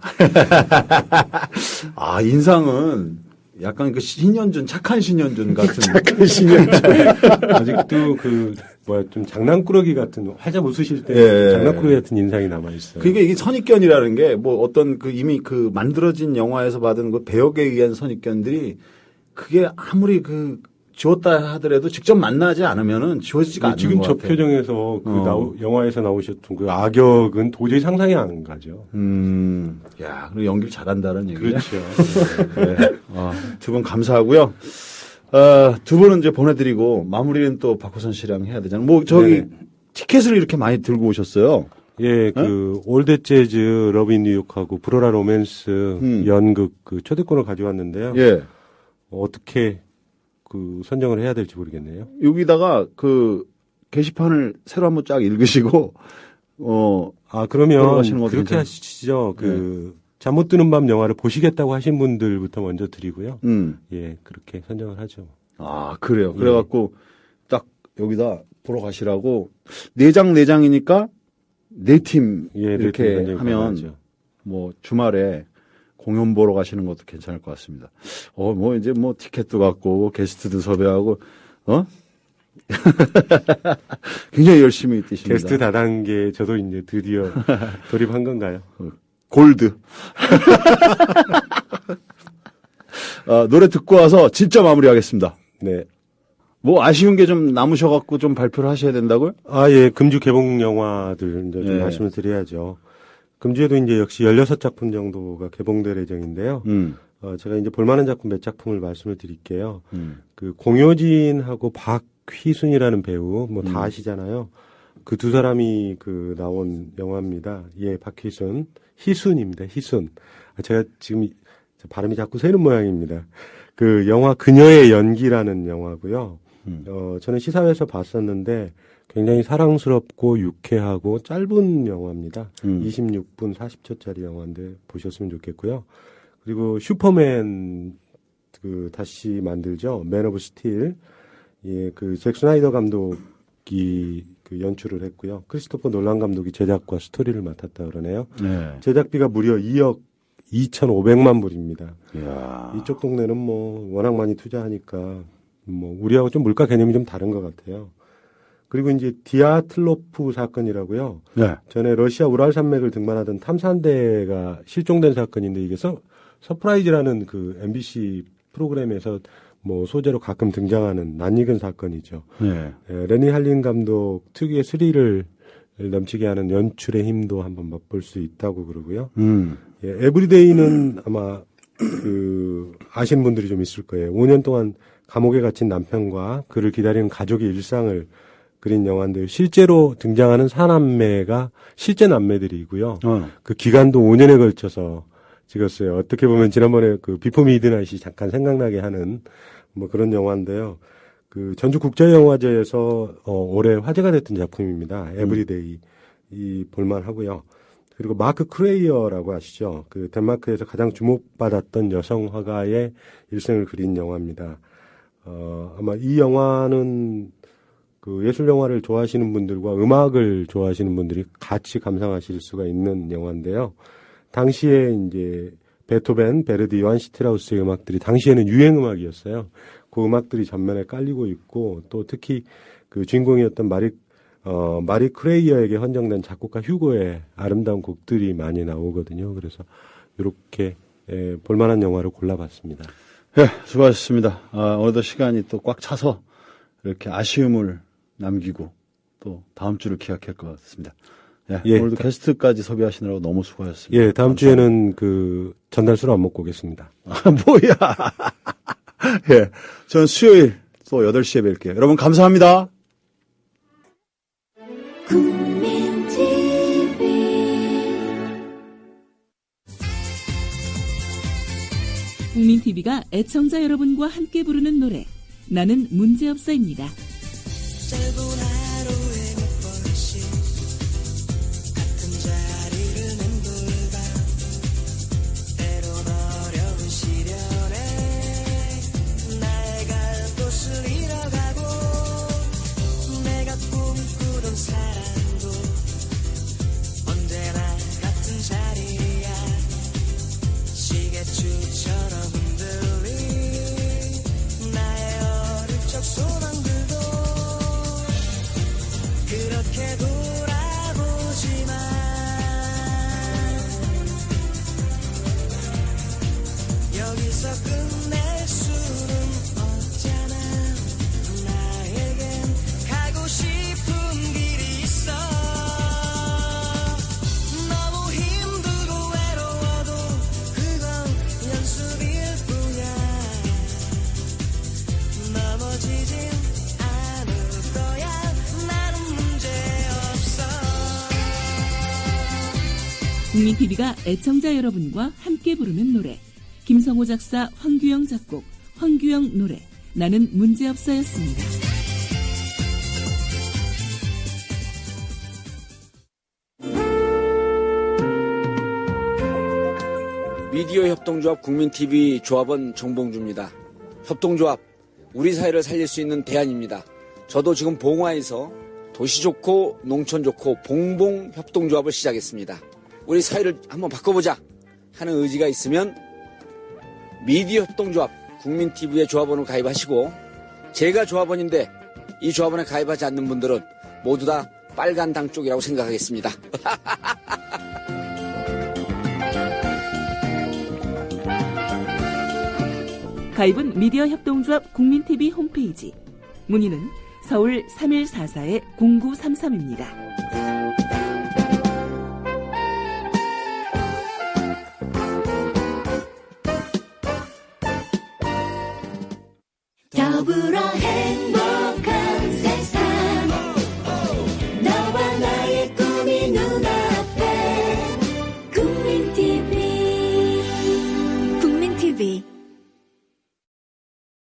인상은 약간 신현준, 착한 신현준 같은. 착한 신현준. 아직도 좀 장난꾸러기 같은, 활짝 웃으실 때 장난꾸러기 같은 인상이 남아있어요. 그러니까 이게 선입견이라는 게 어떤 이미 만들어진 영화에서 받은 배역에 의한 선입견들이 그게 아무리 지웠다 하더라도 직접 만나지 않으면은 지워지지가 않는 지금 것 같아요. 저 표정에서 영화에서 나오셨던 악역은 도저히 상상이 안 가죠. 야, 그리고 연기를 잘한다는 얘기죠. 그렇죠. 네. 두 분 감사하고요. 두 분은 이제 보내드리고 마무리는 또 박호선 씨랑 해야 되잖아요. 네네. 티켓을 이렇게 많이 들고 오셨어요. 예, 올드 재즈, 러브 인 뉴욕하고 브로라 로맨스 연극 초대권을 가져왔는데요. 예. 어떻게 선정을 해야 될지 모르겠네요. 여기다가 게시판을 새로 한번 쫙 읽으시고 그러면 그렇게 하시죠. 잠 못 드는 밤 영화를 보시겠다고 하신 분들부터 먼저 드리고요. 예, 그렇게 선정을 하죠. 그래요. 그래갖고 딱 여기다 보러 가시라고 4장이니까 4팀 이렇게 하면 주말에 공연 보러 가시는 것도 괜찮을 것 같습니다. 이제 티켓도 갖고 게스트도 섭외하고 굉장히 열심히 뛰십니다. 게스트 다단계 저도 이제 드디어 돌입한 건가요? 골드. 노래 듣고 와서 진짜 마무리하겠습니다. 네. 아쉬운 게 좀 남으셔갖고 좀 발표를 하셔야 된다고요? 예. 금주 개봉 영화들 이제 좀 말씀을 드려야죠. 금주에도 이제 역시 16작품 정도가 개봉될 예정인데요. 제가 이제 볼만한 작품 몇 작품을 말씀을 드릴게요. 공효진하고 박휘순이라는 배우, 다 아시잖아요. 그 두 사람이 나온 영화입니다. 예, 박휘순. 희순입니다. 희순. 제가 지금 발음이 자꾸 새는 모양입니다. 영화 그녀의 연기라는 영화고요. 저는 시사회에서 봤었는데 굉장히 사랑스럽고 유쾌하고 짧은 영화입니다. 26분 40초짜리 영화인데 보셨으면 좋겠고요. 그리고 슈퍼맨 다시 만들죠. 맨 오브 스틸. 예, 잭 스나이더 감독이 연출을 했고요. 크리스토퍼 놀란 감독이 제작과 스토리를 맡았다 그러네요. 네. 제작비가 무려 2억 2,500만 불입니다. 이야. 이쪽 동네는 워낙 많이 투자하니까 우리하고 좀 물가 개념이 좀 다른 것 같아요. 그리고 이제 디아틀로프 사건이라고요. 네. 전에 러시아 우랄 산맥을 등반하던 탐사대가 실종된 사건인데 이게 서프라이즈라는 MBC 프로그램에서 소재로 가끔 등장하는 낯익은 사건이죠. 네. 예, 레니 할린 감독 특유의 스릴을 넘치게 하는 연출의 힘도 한번 맛볼 수 있다고 그러고요. 예, 에브리데이는 아마 아시는 분들이 좀 있을 거예요. 5년 동안 감옥에 갇힌 남편과 그를 기다리는 가족의 일상을 그린 영화인데요. 실제로 등장하는 사남매가 실제 남매들이고요. 그 기간도 5년에 걸쳐서 찍었어요. 어떻게 보면 지난번에 비포 미드나잇이 잠깐 생각나게 하는 그런 영화인데요. 전주국제영화제에서 올해 화제가 됐던 작품입니다. 에브리데이. 볼만하고요. 그리고 마크 크레이어라고 아시죠? 덴마크에서 가장 주목받았던 여성 화가의 일생을 그린 영화입니다. 아마 이 영화는 예술 영화를 좋아하시는 분들과 음악을 좋아하시는 분들이 같이 감상하실 수가 있는 영화인데요. 당시에 이제 베토벤, 베르디, 요한 시트라우스의 음악들이 당시에는 유행 음악이었어요. 그 음악들이 전면에 깔리고 있고 또 특히 그 주인공이었던 마리 크레이어에게 헌정된 작곡가 휴고의 아름다운 곡들이 많이 나오거든요. 그래서 이렇게 볼만한 영화를 골라봤습니다. 네, 수고하셨습니다. 어느덧 시간이 또 꽉 차서 이렇게 아쉬움을 남기고 또 다음 주를 기약할 것 같습니다. 예, 오늘도 게스트까지 섭외하시느라고 너무 수고하셨습니다. 예, 다음 주에는 그 전날 술 안 먹고 오겠습니다. 뭐야. 예, 전 수요일 또 8시에 뵐게요. 여러분 감사합니다. 국민TV가 애청자 여러분과 함께 부르는 노래 나는 문제없어입니다. 국민TV가 애청자 여러분과 함께 부르는 노래 김성호 작사 황규영 작곡 황규영 노래 나는 문제없어였습니다. 미디어 협동조합 국민TV 조합원 정봉주입니다. 협동조합 우리 사회를 살릴 수 있는 대안입니다. 저도 지금 봉화에서 도시 좋고 농촌 좋고 봉봉 협동조합을 시작했습니다. 우리 사회를 한번 바꿔보자 하는 의지가 있으면 미디어 협동조합 국민TV의 조합원으로 가입하시고 제가 조합원인데 이 조합원에 가입하지 않는 분들은 모두 다 빨간 당 쪽이라고 생각하겠습니다. 가입은 미디어 협동조합 국민TV 홈페이지 문의는 서울 3144-0933입니다. 더불어 해